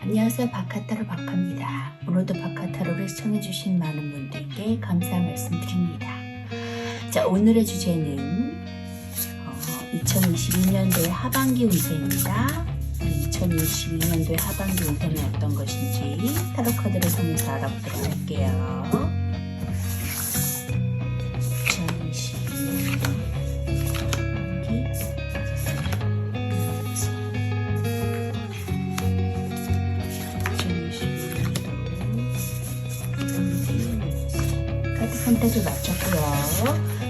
안녕하세요. 바카타로 바카입니다. 오늘도 바카타로를 시청해주신 많은 분들께 감사의 말씀드립니다. 자, 오늘의 주제는 2022년도의 하반기 운세입니다. 2022년도의 하반기 운세는 어떤 것인지 타로 카드를 통해서 알아보도록 할게요. 2022년도 선택을 마쳤고요.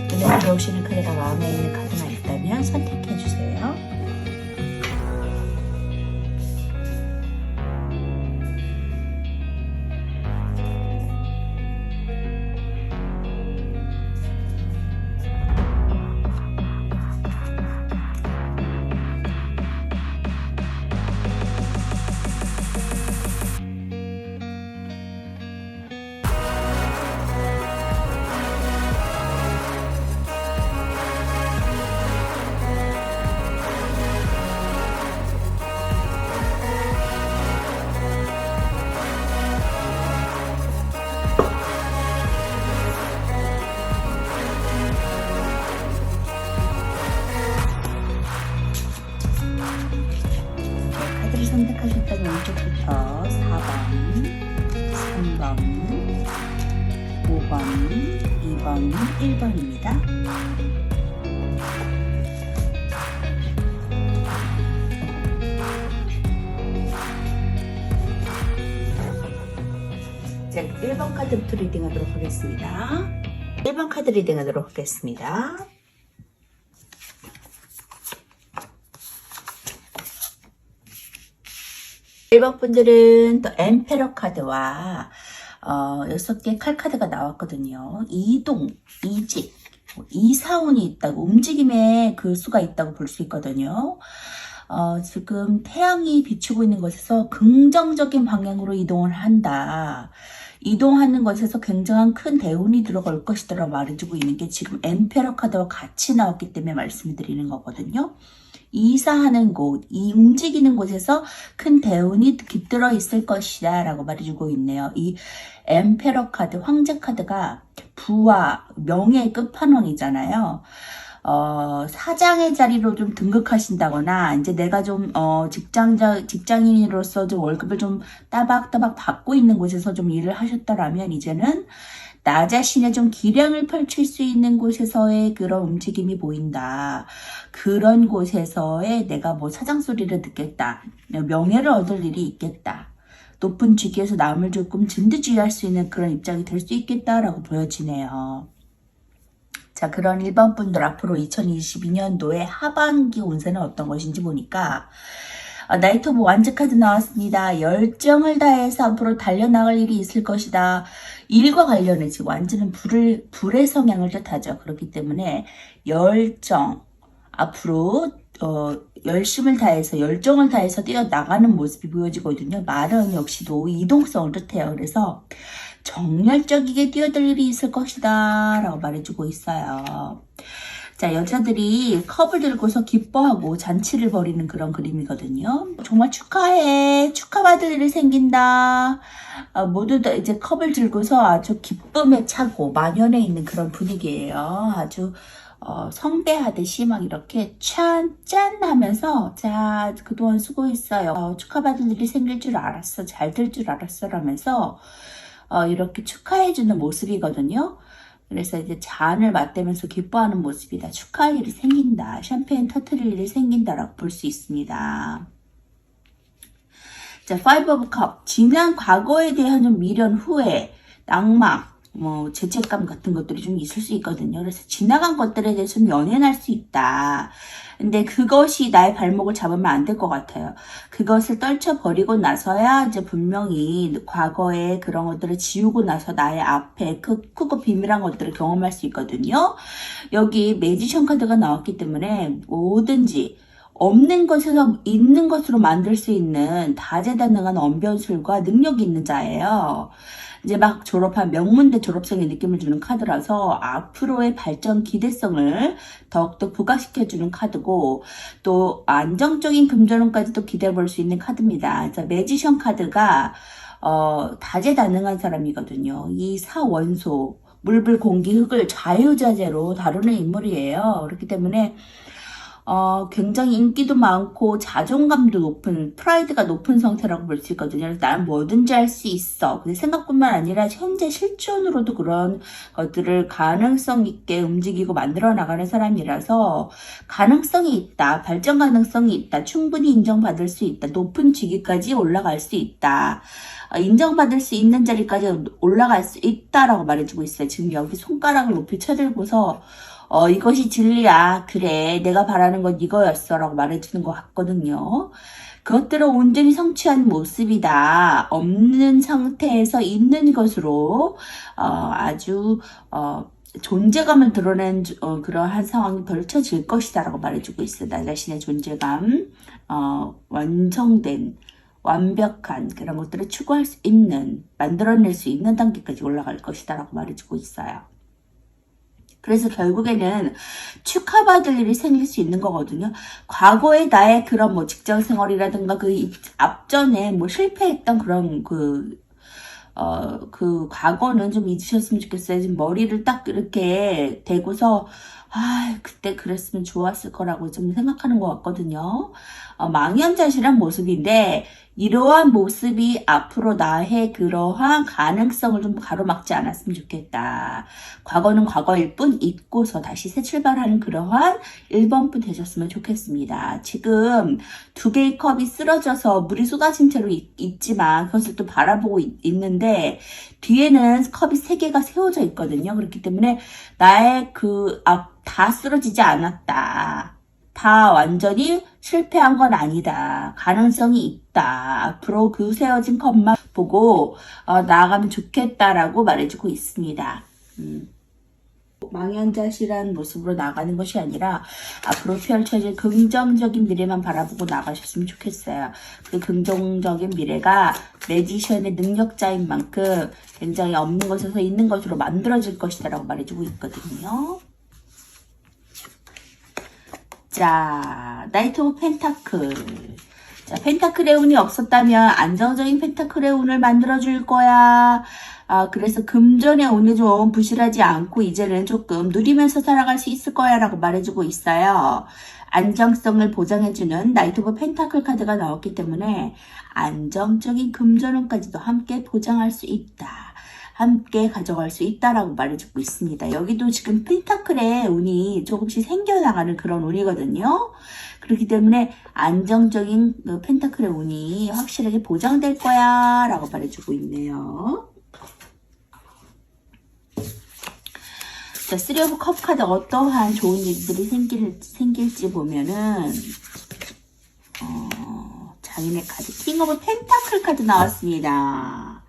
눈에 들어오시는 카드가 마음에 있는 카드가 있다면 선택해 주세요. 카드를 선택하셨다면 왼쪽부터 4번, 3번, 5번, 2번, 1번입니다. 자, 1번 카드부터 리딩하도록 하겠습니다. 1번 카드 리딩하도록 하겠습니다. 1번 분들은 또 엠페러 카드와 6개의 칼 카드가 나왔거든요. 이동, 이직, 이사운이 있다고, 움직임의 그 수가 있다고 볼 수 있거든요. 지금 태양이 비추고 있는 곳에서 긍정적인 방향으로 이동을 한다. 이동하는 것에서 굉장한 큰 대운이 들어갈 것이더라 말해주고 있는 게 지금 엠페러 카드와 같이 나왔기 때문에 말씀을 드리는 거거든요. 이사하는 곳, 이 움직이는 곳에서 큰 대운이 깃들어 있을 것이다 라고 말해주고 있네요. 이 엠페러 카드, 황제 카드가 부와 명예의 끝판왕이잖아요. 사장의 자리로 좀 등극하신다거나, 이제 내가 좀, 직장인으로서 좀 월급을 좀 따박따박 받고 있는 곳에서 좀 일을 하셨다라면, 이제는 나 자신의 좀 기량을 펼칠 수 있는 곳에서의 그런 움직임이 보인다. 그런 곳에서의 내가 뭐 사장 소리를 듣겠다. 명예를 얻을 일이 있겠다. 높은 직위에서 남을 조금 진두지휘할 수 있는 그런 입장이 될 수 있겠다라고 보여지네요. 자, 그런 1번 분들 앞으로 2022년도의 하반기 운세는 어떤 것인지 보니까 나이트 오브 완즈 카드 나왔습니다. 열정을 다해서 앞으로 달려나갈 일이 있을 것이다. 일과 관련해 지금 완즈는 불의 성향을 뜻하죠. 그렇기 때문에 열정, 앞으로 열심을 다해서 열정을 다해서 뛰어나가는 모습이 보여지거든요. 말은 역시도 이동성을 뜻해요. 그래서 정열적이게 뛰어들 일이 있을 것이다 라고 말해주고 있어요. 자, 여자들이 컵을 들고서 기뻐하고 잔치를 벌이는 그런 그림이거든요. 정말 축하해, 축하받을 일이 생긴다. 모두 다 이제 컵을 들고서 아주 기쁨에 차고 만연해 있는 그런 분위기예요. 아주 성대하듯이 막 이렇게 짠 하면서, 자, 그동안 수고했어요. 축하받을 일이 생길 줄 알았어. 잘 될 줄 알았어. 라면서 이렇게 축하해주는 모습이거든요. 그래서 이제 잔을 맞대면서 기뻐하는 모습이다. 축하할 일이 생긴다. 샴페인 터트릴 일이 생긴다라고 볼 수 있습니다. 자, 5 of Cup. 지난 과거에 대한 좀 미련, 후회, 낭망, 죄책감 같은 것들이 좀 있을 수 있거든요. 그래서 지나간 것들에 대해서 좀 연연할 수 있다. 근데 그것이 나의 발목을 잡으면 안 될 것 같아요. 그것을 떨쳐버리고 나서야 이제 분명히 과거의 그런 것들을 지우고 나서 나의 앞에 크고 비밀한 것들을 경험할 수 있거든요. 여기 매지션 카드가 나왔기 때문에 뭐든지 없는 것에서 있는 것으로 만들 수 있는 다재다능한 언변술과 능력이 있는 자예요. 이제 막 졸업한 명문대 졸업생의 느낌을 주는 카드라서 앞으로의 발전 기대성을 더욱더 부각시켜주는 카드고, 또 안정적인 금전운까지도 기대해 볼 수 있는 카드입니다. 그래서 매지션 카드가 다재다능한 사람이거든요. 이 사원소 물불 공기 흙을 자유자재로 다루는 인물이에요. 그렇기 때문에 굉장히 인기도 많고 자존감도 높은, 프라이드가 높은 상태라고 볼 수 있거든요. 그래서 나는 뭐든지 할 수 있어. 근데 생각뿐만 아니라 현재 실존으로도 그런 것들을 가능성 있게 움직이고 만들어 나가는 사람이라서 가능성이 있다, 발전 가능성이 있다, 충분히 인정받을 수 있다, 높은 직위까지 올라갈 수 있다, 인정받을 수 있는 자리까지 올라갈 수 있다라고 말해주고 있어요. 지금 여기 손가락을 높이 쳐들고서 이것이 진리야. 그래. 내가 바라는 건 이거였어. 라고 말해주는 것 같거든요. 그것들을 온전히 성취한 모습이다. 없는 상태에서 있는 것으로, 아주, 존재감을 드러낸, 그러한 상황이 펼쳐질 것이다. 라고 말해주고 있어요. 나 자신의 존재감, 완성된, 완벽한 그런 것들을 추구할 수 있는, 만들어낼 수 있는 단계까지 올라갈 것이다. 라고 말해주고 있어요. 그래서 결국에는 축하받을 일이 생길 수 있는 거거든요. 과거에 나의 그런 뭐 직장 생활이라든가 그 앞전에 뭐 실패했던 그런 그 과거는 좀 잊으셨으면 좋겠어요. 지금 머리를 딱 이렇게 대고서, 그때 그랬으면 좋았을 거라고 좀 생각하는 것 같거든요. 망연자실한 모습인데, 이러한 모습이 앞으로 나의 그러한 가능성을 좀 가로막지 않았으면 좋겠다. 과거는 과거일 뿐 잊고서 다시 새 출발하는 그러한 1번분 되셨으면 좋겠습니다. 지금 두 개의 컵이 쓰러져서 물이 쏟아진 채로 있지만 그것을 또 바라보고 있는데, 뒤에는 컵이 3개가 세워져 있거든요. 그렇기 때문에 나의 다 쓰러지지 않았다. 다 완전히 실패한 건 아니다. 가능성이 있다. 앞으로 그 세워진 컵만 보고 나아가면 좋겠다라고 말해주고 있습니다. 망연자실한 모습으로 나가는 것이 아니라 앞으로 펼쳐질 긍정적인 미래만 바라보고 나가셨으면 좋겠어요. 그 긍정적인 미래가 매지션의 능력자인 만큼 굉장히 없는 것에서 있는 것으로 만들어질 것이다 라고 말해주고 있거든요. 자, 나이트 오브 펜타클. 자, 펜타클의 운이 없었다면 안정적인 펜타클의 운을 만들어줄 거야. 그래서 금전의 운이 좀 부실하지 않고 이제는 조금 누리면서 살아갈 수 있을 거야 라고 말해주고 있어요. 안정성을 보장해주는 나이트 오브 펜타클 카드가 나왔기 때문에 안정적인 금전운까지도 함께 보장할 수 있다. 함께 가져갈 수 있다라고 말해주고 있습니다. 여기도 지금 펜타클의 운이 조금씩 생겨나가는 그런 운이거든요. 그렇기 때문에 안정적인 펜타클의 운이 확실하게 보장될 거야 라고 말해주고 있네요. 자, 3 오브 컵 카드 어떠한 좋은 일들이 생길지 보면은 장인의 카드 킹 오브 펜타클 카드 나왔습니다.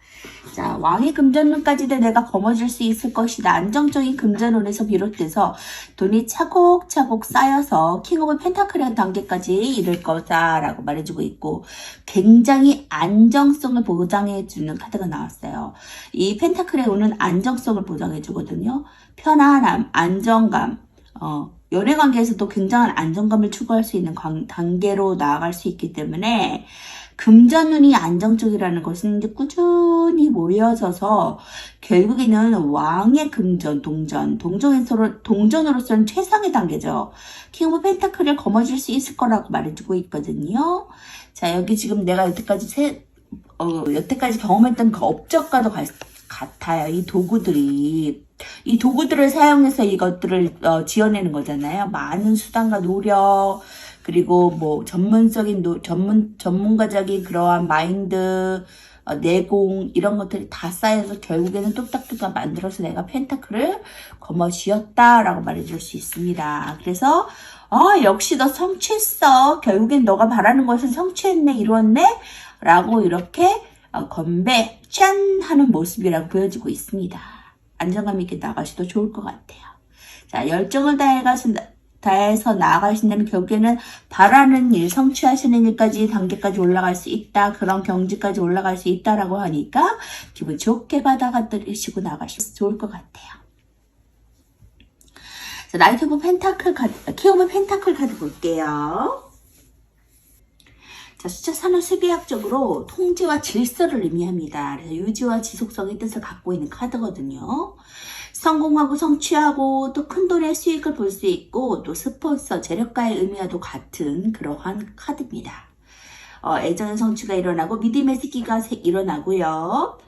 자, 왕의 금전운까지도 내가 거머쥘 수 있을 것이다. 안정적인 금전운에서 비롯돼서 돈이 차곡차곡 쌓여서 킹 오브 펜타클의 단계까지 이를 거다라고 말해주고 있고, 굉장히 안정성을 보장해주는 카드가 나왔어요. 이 펜타클의 운은 안정성을 보장해주거든요. 편안함, 안정감, 연애관계에서도 굉장한 안정감을 추구할 수 있는 단계로 나아갈 수 있기 때문에 금전운이 안정적이라는 것은 이제 꾸준히 모여져서 결국에는 왕의 금전, 동전으로서는 최상의 단계죠. 킹 오브 펜타클을 거머쥘 수 있을 거라고 말해주고 있거든요. 자, 여기 지금 내가 여태까지 경험했던 그 업적과도 같아요. 이 도구들을 사용해서 이것들을 지어내는 거잖아요. 많은 수단과 노력, 그리고 뭐 전문가적인 그러한 마인드, 내공 이런 것들이 다 쌓여서 결국에는 뚝딱뚝딱 만들어서 내가 펜타클을 거머쥐었다라고 말해줄 수 있습니다. 그래서 역시 너 성취했어. 결국엔 너가 바라는 것을 성취했네, 이루었네 라고 이렇게 건배 짠 하는 모습이라고 보여지고 있습니다. 안정감 있게 나가셔도 좋을 것 같아요. 자, 열정을 다해서 나아가신다면 결국에는 바라는 일, 성취하시는 일까지 단계까지 올라갈 수 있다. 그런 경지까지 올라갈 수 있다라고 하니까 기분 좋게 받아들이시고 나가시면 좋을 것 같아요. 자, 나이트 오브 펜타클 카드, 킹 오브 펜타클 카드 볼게요. 자, 숫자 3은 수비학적으로 통제와 질서를 의미합니다. 그래서 유지와 지속성의 뜻을 갖고 있는 카드거든요. 성공하고 성취하고 또 큰돈의 수익을 볼 수 있고 또 스폰서, 재력가의 의미와도 같은 그러한 카드입니다. 애정의 성취가 일어나고 믿음의 새기가 일어나고요.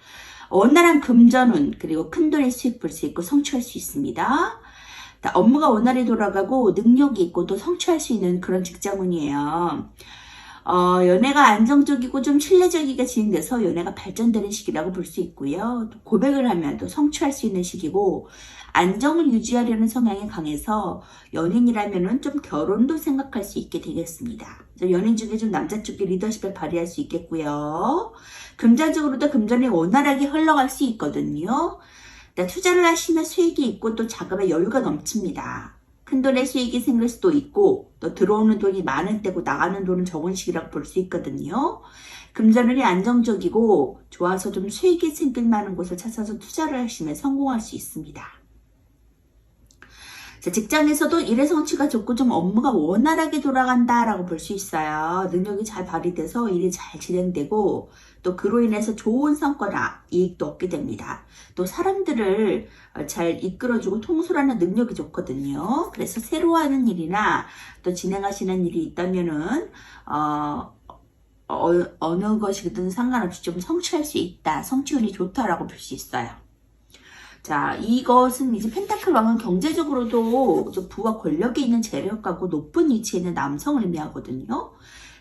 원활한 금전운 그리고 큰돈의 수익 볼 수 있고 성취할 수 있습니다. 업무가 원활히 돌아가고 능력이 있고 또 성취할 수 있는 그런 직장운이에요. 연애가 안정적이고 좀 신뢰적이게 진행돼서 연애가 발전되는 시기라고 볼 수 있고요. 또 고백을 하면 또 성취할 수 있는 시기고 안정을 유지하려는 성향이 강해서 연인이라면은 좀 결혼도 생각할 수 있게 되겠습니다. 연인 중에 좀 남자 쪽에 리더십을 발휘할 수 있겠고요. 금전적으로도 금전이 원활하게 흘러갈 수 있거든요. 투자를 하시면 수익이 있고 또 자금에 여유가 넘칩니다. 큰돈의 수익이 생길 수도 있고 또 들어오는 돈이 많은 때고 나가는 돈은 적은 시기라고 볼 수 있거든요. 금전운이 안정적이고 좋아서 좀 수익이 생길 만한 곳을 찾아서 투자를 하시면 성공할 수 있습니다. 자, 직장에서도 일의 성취가 좋고 좀 업무가 원활하게 돌아간다라고 볼 수 있어요. 능력이 잘 발휘돼서 일이 잘 진행되고 또 그로 인해서 좋은 성과나 이익도 얻게 됩니다. 또 사람들을 잘 이끌어주고 통솔하는 능력이 좋거든요. 그래서 새로 하는 일이나 또 진행하시는 일이 있다면은 어느 것이든 상관없이 좀 성취할 수 있다. 성취운이 좋다라고 볼 수 있어요. 자, 이것은 이제 펜타클 왕은 경제적으로도 부와 권력이 있는 재력가고 높은 위치에 있는 남성을 의미하거든요.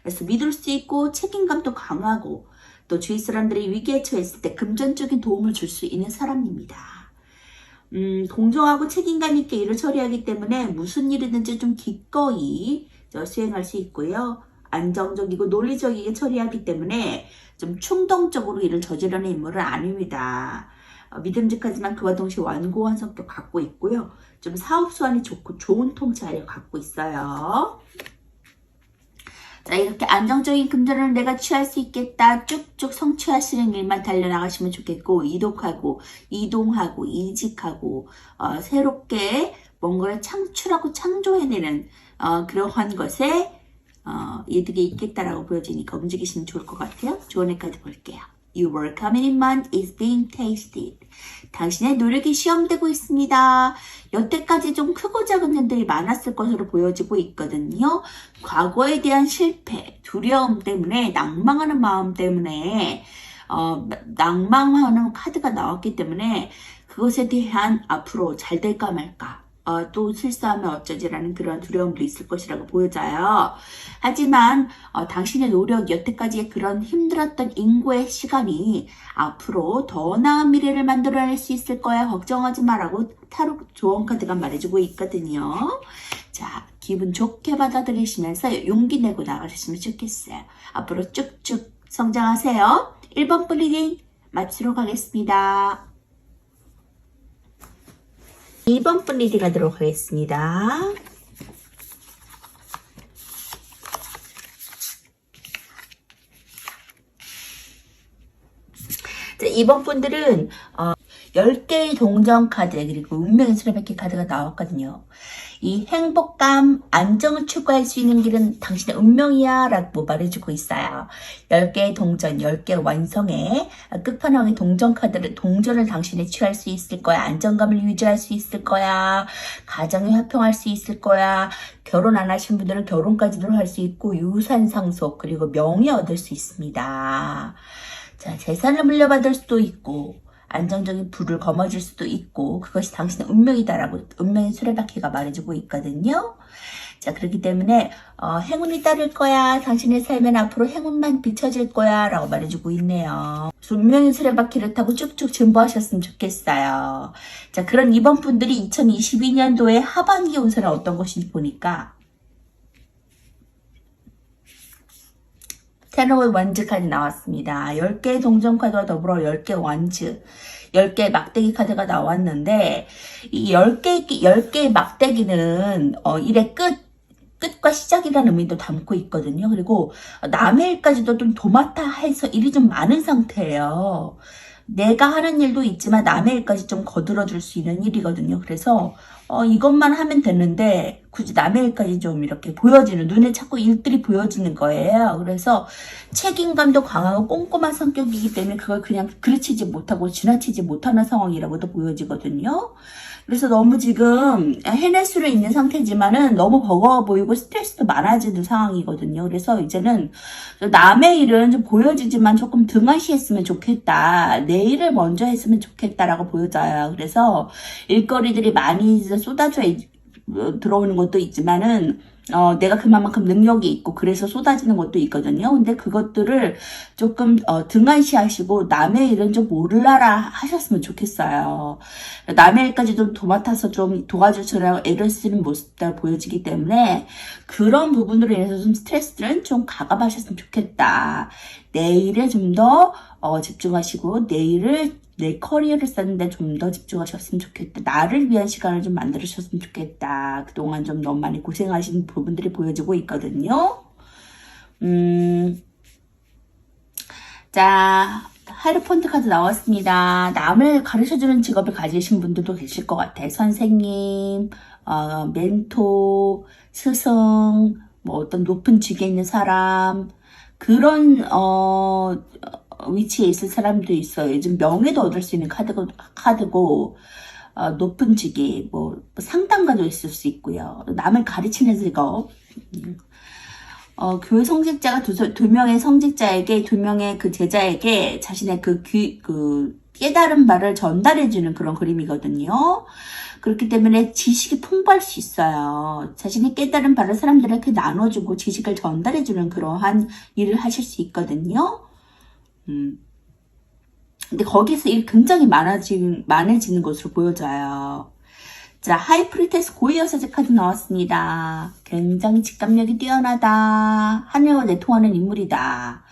그래서 믿을 수 있고 책임감도 강하고 또 주위 사람들이 위기에 처했을 때 금전적인 도움을 줄 수 있는 사람입니다. 공정하고 책임감 있게 일을 처리하기 때문에 무슨 일이든지 좀 기꺼이 수행할 수 있고요. 안정적이고 논리적이게 처리하기 때문에 좀 충동적으로 일을 저지르는 인물은 아닙니다. 믿음직하지만 그와 동시에 완고한 성격 갖고 있고요. 좀 사업 수완이 좋고 좋은 통찰을 갖고 있어요. 자, 이렇게 안정적인 금전을 내가 취할 수 있겠다. 쭉쭉 성취하시는 일만 달려나가시면 좋겠고 이동하고 이직하고 새롭게 뭔가를 창출하고 창조해내는 그러한 것에 이득이 있겠다라고 보여지니까 움직이시면 좋을 것 같아요. 조언의 카드 볼게요. Your work coming in month is being tasted. 당신의 노력이 시험되고 있습니다. 여태까지 좀 크고 작은 일들이 많았을 것으로 보여지고 있거든요. 과거에 대한 실패, 두려움 때문에 낭망하는 마음 때문에 낭망하는 카드가 나왔기 때문에 그것에 대한 앞으로 잘 될까 말까 또 실수하면 어쩌지라는 그런 두려움도 있을 것이라고 보여져요. 하지만 당신의 노력, 여태까지의 그런 힘들었던 인고의 시간이 앞으로 더 나은 미래를 만들어낼 수 있을 거야. 걱정하지 마라고 타로 조언 카드가 말해주고 있거든요. 자, 기분 좋게 받아들이시면서 용기 내고 나가셨으면 좋겠어요. 앞으로 쭉쭉 성장하세요. 1번 리딩 마치도록 하겠습니다. 2번 분 리딩 하도록 하겠습니다. 자, 2번 분들은 10개의 동전 카드 그리고 운명의 수레바퀴 카드가 나왔거든요. 이 행복감, 안정을 추구할 수 있는 길은 당신의 운명이야 라고 말해주고 있어요. 10개의 동전, 10개 완성의 끝판왕의 동전을 당신이 취할 수 있을 거야. 안정감을 유지할 수 있을 거야. 가정이 화평할 수 있을 거야. 결혼 안 하신 분들은 결혼까지도 할 수 있고 유산 상속 그리고 명예 얻을 수 있습니다. 자, 재산을 물려받을 수도 있고 안정적인 부를 거머쥘 수도 있고 그것이 당신의 운명이다라고 운명의 수레바퀴가 말해주고 있거든요. 자, 그렇기 때문에 행운이 따를 거야. 당신의 삶엔 앞으로 행운만 비춰질 거야 라고 말해주고 있네요. 운명의 수레바퀴를 타고 쭉쭉 진보하셨으면 좋겠어요. 자, 그런 이번 분들이 2022년도에 하반기 운세는 어떤 것인지 보니까 텐 오브 원즈 카드 나왔습니다. 10개의 동전 카드와 더불어 10개 원즈, 10개의 막대기 카드가 나왔는데, 이 10개의 막대기는, 일의 끝과 시작이라는 의미도 담고 있거든요. 그리고 남의 일까지도 좀 도맡아 해서 일이 좀 많은 상태예요. 내가 하는 일도 있지만 남의 일까지 좀 거들어줄 수 있는 일이거든요. 그래서 이것만 하면 되는데 굳이 남의 일까지 좀 이렇게 보여지는, 눈에 자꾸 일들이 보여지는 거예요. 그래서 책임감도 강하고 꼼꼼한 성격이기 때문에 그걸 그냥 그르치지 못하고 지나치지 못하는 상황이라고도 보여지거든요. 그래서 너무 지금 해낼 수는 있는 상태지만은 너무 버거워 보이고 스트레스도 많아지는 상황이거든요. 그래서 이제는 남의 일은 좀 보여지지만 조금 등한시했으면 좋겠다. 내 일을 먼저 했으면 좋겠다라고 보여져요. 그래서 일거리들이 많이 쏟아져 들어오는 것도 있지만은 내가 그만큼 능력이 있고 그래서 쏟아지는 것도 있거든요. 근데 그것들을 조금 등한시하시고 남의 일은 좀 몰라라 하셨으면 좋겠어요. 남의 일까지 좀 도맡아서 좀 도와주시라고 애를 쓰는 모습들 보여지기 때문에 그런 부분으로 인해서 좀 스트레스는 좀 가감하셨으면 좋겠다. 내 일에 좀 더 집중하시고 내 커리어를 쌓는데 좀 더 집중하셨으면 좋겠다. 나를 위한 시간을 좀 만들으셨으면 좋겠다. 그동안 좀 너무 많이 고생하신 부분들이 보여지고 있거든요. 자, 하이로폰트 카드 나왔습니다. 남을 가르쳐주는 직업을 가지신 분들도 계실 것 같아요. 선생님, 멘토, 스승, 뭐 어떤 높은 직에 있는 사람, 그런 위치에 있을 사람도 있어요. 요즘 명예도 얻을 수 있는 카드고 높은 직위, 뭐 상담가도 있을 수 있고요. 남을 가르치는 직업. 교회 성직자가 두 명의 성직자에게, 두 명의 그 제자에게 자신의 그 깨달은 바를 전달해주는 그런 그림이거든요. 그렇기 때문에 지식이 풍부할 수 있어요. 자신이 깨달은 바를 사람들에게 나눠주고 지식을 전달해주는 그러한 일을 하실 수 있거든요. 근데 거기서 일 굉장히 많아지는 것으로 보여져요. 자, 하이프리테스 고위 여사제 카드 나왔습니다. 굉장히 직감력이 뛰어나다. 하늘과 내통하는 인물이다.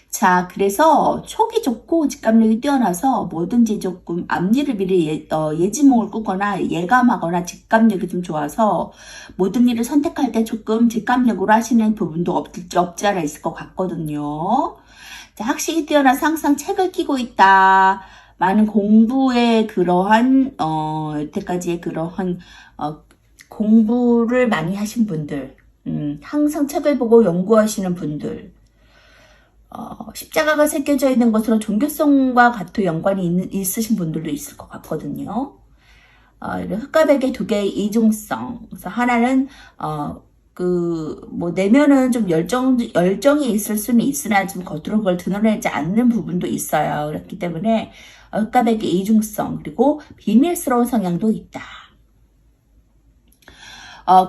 자, 그래서 촉이 좋고 직감력이 뛰어나서 뭐든지 조금 앞일을 미리 예지몽을 꾸거나 예감하거나 직감력이 좀 좋아서 모든 일을 선택할 때 조금 직감력으로 하시는 부분도 없지 않아 있을 것 같거든요. 자, 학식이 뛰어나서 항상 책을 끼고 있다. 많은 공부에 그러한 여태까지의 그러한 공부를 많이 하신 분들, 항상 책을 보고 연구하시는 분들, 십자가가 새겨져 있는 것으로 종교성과 같은 연관이 있으신 분들도 있을 것 같거든요. 흑과백의 두 개의 이중성. 그래서 하나는 내면은 좀 열정이 있을 수는 있으나 좀 겉으로 그걸 드러내지 않는 부분도 있어요. 그렇기 때문에 흑과백의 이중성, 그리고 비밀스러운 성향도 있다.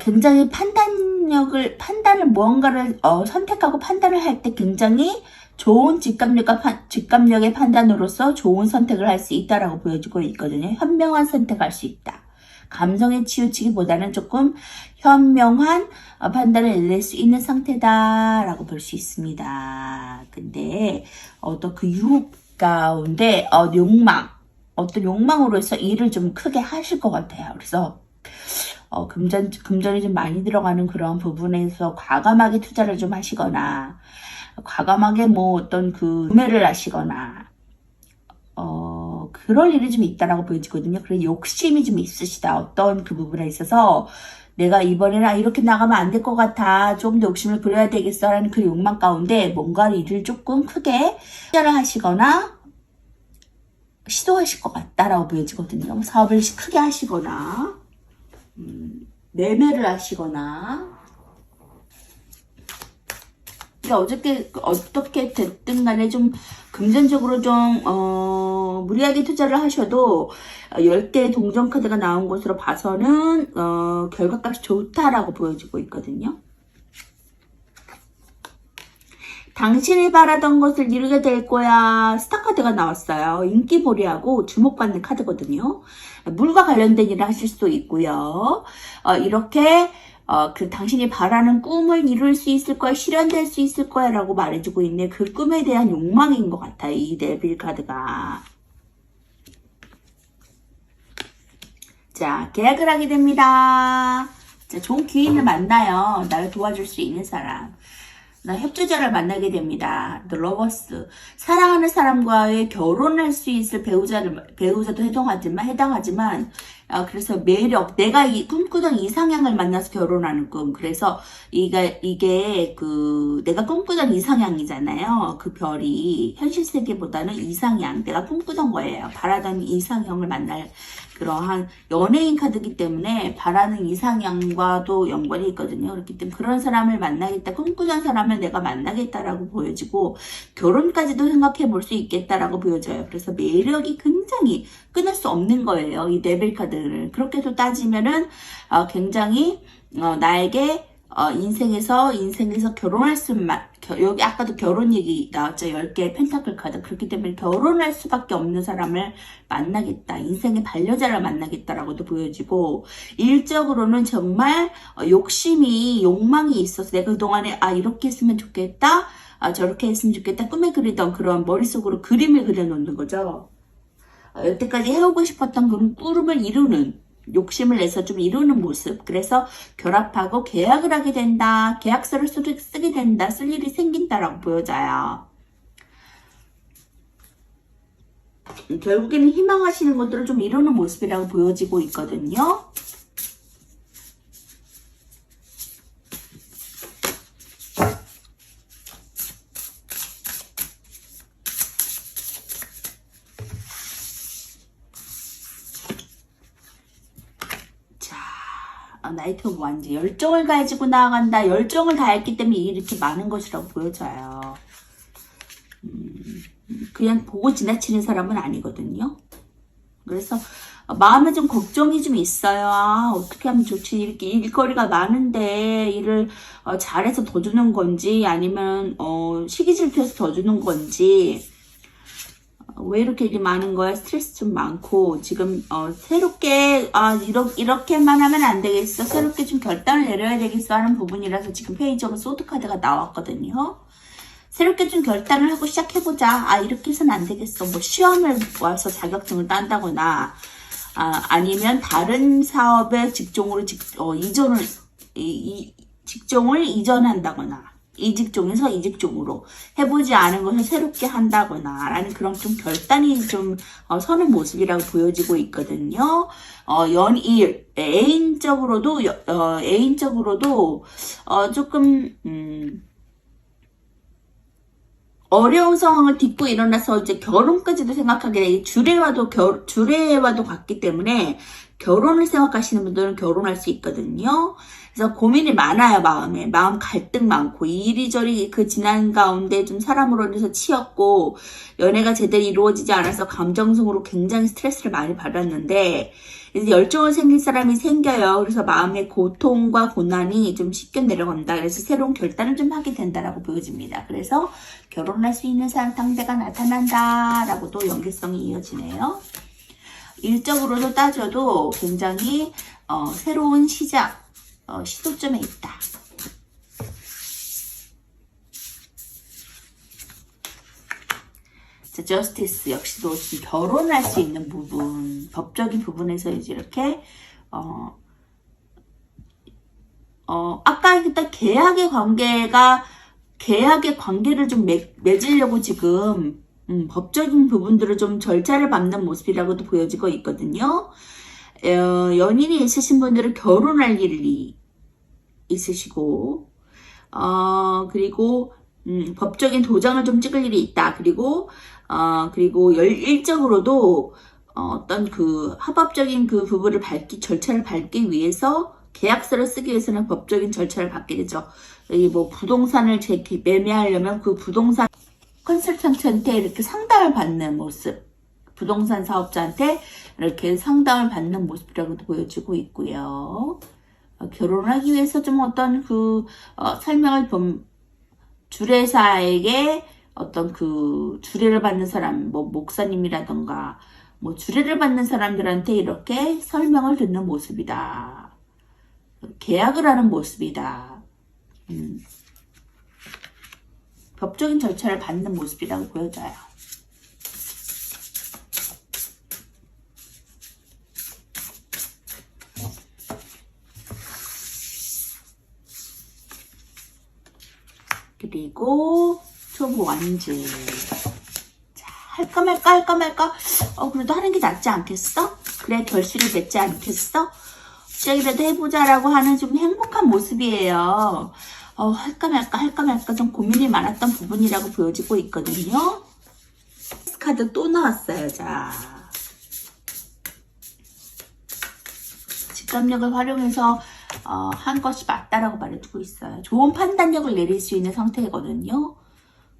굉장히 판단을 무언가를 선택하고 판단을 할 때 굉장히 좋은 직감력의 판단으로서 좋은 선택을 할 수 있다라고 보여주고 있거든요. 현명한 선택할 수 있다. 감성에 치우치기보다는 조금 현명한 판단을 낼 수 있는 상태다라고 볼 수 있습니다. 근데 어떤 그 유혹 가운데 어떤 욕망으로 해서 일을 좀 크게 하실 것 같아요. 그래서 금전이 좀 많이 들어가는 그런 부분에서 과감하게 투자를 좀 하시거나 과감하게 뭐 어떤 구매를 하시거나 그럴 일이 좀 있다라고 보여지거든요. 그래서 욕심이 좀 있으시다. 어떤 그 부분에 있어서 내가 이번에는 이렇게 나가면 안 될 것 같아. 좀 더 욕심을 부려야 되겠어. 라는 그 욕망 가운데 뭔가 일을 조금 크게 투자를 하시거나 시도하실 것 같다라고 보여지거든요. 사업을 크게 하시거나 매매를 하시거나. 어떻게 됐든 간에 좀 금전적으로 좀 무리하게 투자를 하셔도 10개의 동전 카드가 나온 것으로 봐서는 결과값이 좋다라고 보여지고 있거든요. 당신이 바라던 것을 이루게 될 거야. 스타 카드가 나왔어요. 인기몰이하고 주목받는 카드거든요. 물과 관련된 일을 하실 수도 있고요. 이렇게 그 당신이 바라는 꿈을 이룰 수 있을 거야, 실현될 수 있을 거야 라고 말해주고 있네. 그 꿈에 대한 욕망인 것 같아요. 이 데빌 카드가. 자, 계약을 하게 됩니다. 자, 좋은 기회를 만나요. 나를 도와줄 수 있는 사람. 나 협조자를 만나게 됩니다. The Lovers. 사랑하는 사람과의 결혼할 수 있을 배우자도 해당하지만, 그래서 매력, 내가 꿈꾸던 이상향을 만나서 결혼하는 꿈. 그래서 이게 내가 꿈꾸던 이상향이잖아요. 그 별이 현실 세계보다는 이상향, 내가 꿈꾸던 거예요. 바라던 이상형을 만날 그러한 연예인 카드이기 때문에 바라는 이상향과도 연관이 있거든요. 그렇기 때문에 그런 사람을 만나겠다, 꿈꾸던 사람을 내가 만나겠다라고 보여지고 결혼까지도 생각해 볼 수 있겠다라고 보여져요. 그래서 매력이 굉장히 끊을 수 없는 거예요. 이 데빌 카드를. 그렇게도 따지면은 굉장히 나에게 인생에서 결혼할 여기 아까도 결혼 얘기 나왔죠. 10개의 펜타클 카드. 그렇기 때문에 결혼할 수밖에 없는 사람을 만나겠다. 인생의 반려자를 만나겠다라고도 보여지고, 일적으로는 정말 욕망이 있어서 내가 그동안에 이렇게 했으면 좋겠다, 저렇게 했으면 좋겠다, 꿈에 그리던 그런 머릿속으로 그림을 그려놓는 거죠. 여태까지 해오고 싶었던 그런 꿈을 이루는, 욕심을 내서 좀 이루는 모습. 그래서 결합하고 계약을 하게 된다. 계약서를 쓰게 된다. 쓸 일이 생긴다라고 보여져요. 결국에는 희망하시는 것들을 좀 이루는 모습이라고 보여지고 있거든요. 나이트 오브 완지. 열정을 가지고 나아간다. 열정을 다했기 때문에 이렇게 많은 것이라고 보여져요. 그냥 보고 지나치는 사람은 아니거든요. 그래서 마음에 좀 걱정이 좀 있어요. 어떻게 하면 좋지? 이렇게 일거리가 많은데 일을 잘해서 더 주는 건지, 아니면 시기 질투해서 더 주는 건지, 왜 이렇게 일이 많은 거야? 스트레스 좀 많고, 지금 새롭게 이렇게만 하면 안 되겠어, 새롭게 좀 결단을 내려야 되겠어 하는 부분이라서 지금 페이지 오브 소드 카드가 나왔거든요. 새롭게 좀 결단을 하고 시작해보자. 이렇게 해서는 안 되겠어. 뭐 시험을 와서 자격증을 딴다거나, 아니면 다른 사업의 직종으로 직종을 이전한다거나, 이 직종에서 이 직종으로 해보지 않은 것을 새롭게 한다거나 라는 그런 좀 결단이 좀 서는 모습이라고 보여지고 있거든요. 애인적으로도 조금 어려운 상황을 딛고 일어나서 이제 결혼까지도 생각하게 돼. 주례와도 같기 때문에 결혼을 생각하시는 분들은 결혼할 수 있거든요. 그래서 고민이 많아요. 마음 갈등 많고, 이리저리 그 지난 가운데 좀 사람으로 인해서 치였고, 연애가 제대로 이루어지지 않아서 감정적으로 굉장히 스트레스를 많이 받았는데, 이제 열정을 생길 사람이 생겨요. 그래서 마음의 고통과 고난이 좀 쉽게 내려간다. 그래서 새로운 결단을 좀 하게 된다라고 보여집니다. 그래서 결혼할 수 있는 상대가 나타난다라고도 연계성이 이어지네요. 일적으로도 따져도 굉장히 새로운 시작, 시도점에 있다. 자, 저스티스 역시도 결혼할 수 있는 부분, 법적인 부분에서 이제 이렇게 아까 했던 계약의 관계를 좀 맺으려고 지금 법적인 부분들을 좀 절차를 밟는 모습이라고도 보여지고 있거든요. 연인이 있으신 분들은 결혼할 일이 있으시고, 그리고 법적인 도장을 좀 찍을 일이 있다. 그리고 일적으로도 어떤 그 합법적인 그 부분을 절차를 밟기 위해서, 계약서를 쓰기 위해서는 법적인 절차를 밟게 되죠. 이 뭐 부동산을 매매하려면 그 부동산 컨설턴트한테 이렇게 상담을 받는 모습, 부동산 사업자한테 이렇게 상담을 받는 모습이라고도 보여지고 있고요. 결혼하기 위해서 좀 어떤 설명을 주례사에게 어떤 주례를 받는 사람, 뭐 목사님이라던가 뭐 주례를 받는 사람들한테 이렇게 설명을 듣는 모습이다. 그래서 결혼할 수 있는 상대가 나타난다. 계약을 하는 모습이다. 법적인 절차를 받는 모습이라고 보여져요. 그리고 초보 완즈. 자, 할까 말까. 그래도 하는 게 낫지 않겠어? 그래, 결실을 맺지 않겠어? 시작이라도 해보자라고 하는 좀 행복한 모습이에요. 할까 말까 좀 고민이 많았던 부분이라고 보여지고 있거든요. 카드 또 나왔어요. 자, 직감력을 활용해서 한 것이 맞다라고 말해주고 있어요. 좋은 판단력을 내릴 수 있는 상태거든요.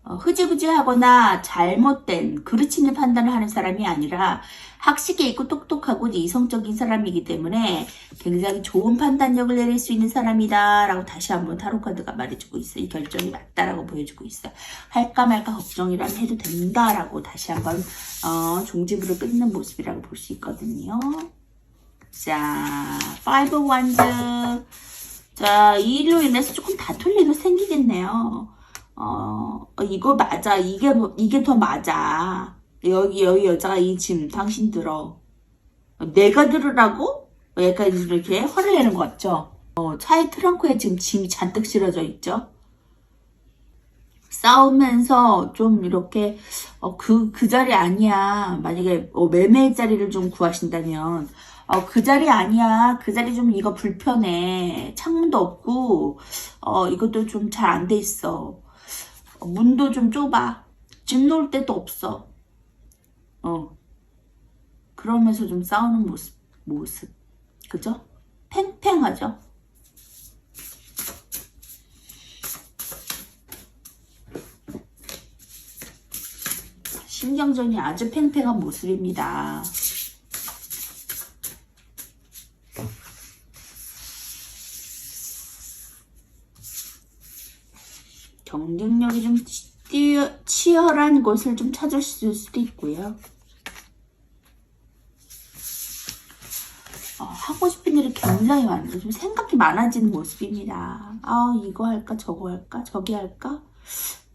흐지부지하거나 잘못된 그르치는 판단을 하는 사람이 아니라 학식이 있고 똑똑하고 이성적인 사람이기 때문에 굉장히 좋은 판단력을 내릴 수 있는 사람이다 라고 다시 한번 타로카드가 말해주고 있어요. 이 결정이 맞다라고 보여주고 있어요. 할까 말까 걱정이라면 해도 된다라고 다시 한번 종지부를 끊는 모습이라고 볼 수 있거든요. 자, 5 wands. 자, 이 일로 인해서 조금 다툴 일도 생기겠네요. 이거 맞아. 이게 더 맞아. 여기 여자가 지금 당신 들어. 내가 들으라고? 약간 이렇게 화를 내는 것 같죠? 차의 트렁크에 지금 짐이 잔뜩 실어져 있죠? 싸우면서 좀 이렇게, 그 자리 아니야. 만약에 매매 자리를 좀 구하신다면, 그 자리 아니야. 그 자리 좀 이거 불편해. 창문도 없고, 이것도 좀 잘 안 돼 있어. 문도 좀 좁아. 집 놓을 데도 없어. 그러면서 좀 싸우는 모습. 그죠? 팽팽하죠? 신경전이 아주 팽팽한 모습입니다. 경쟁력이 좀 치열한 곳을 좀 찾으실 수도 있고요. 하고 싶은 일이 굉장히 많아요. 좀 생각이 많아지는 모습입니다. 이거 할까 저거 할까 저기 할까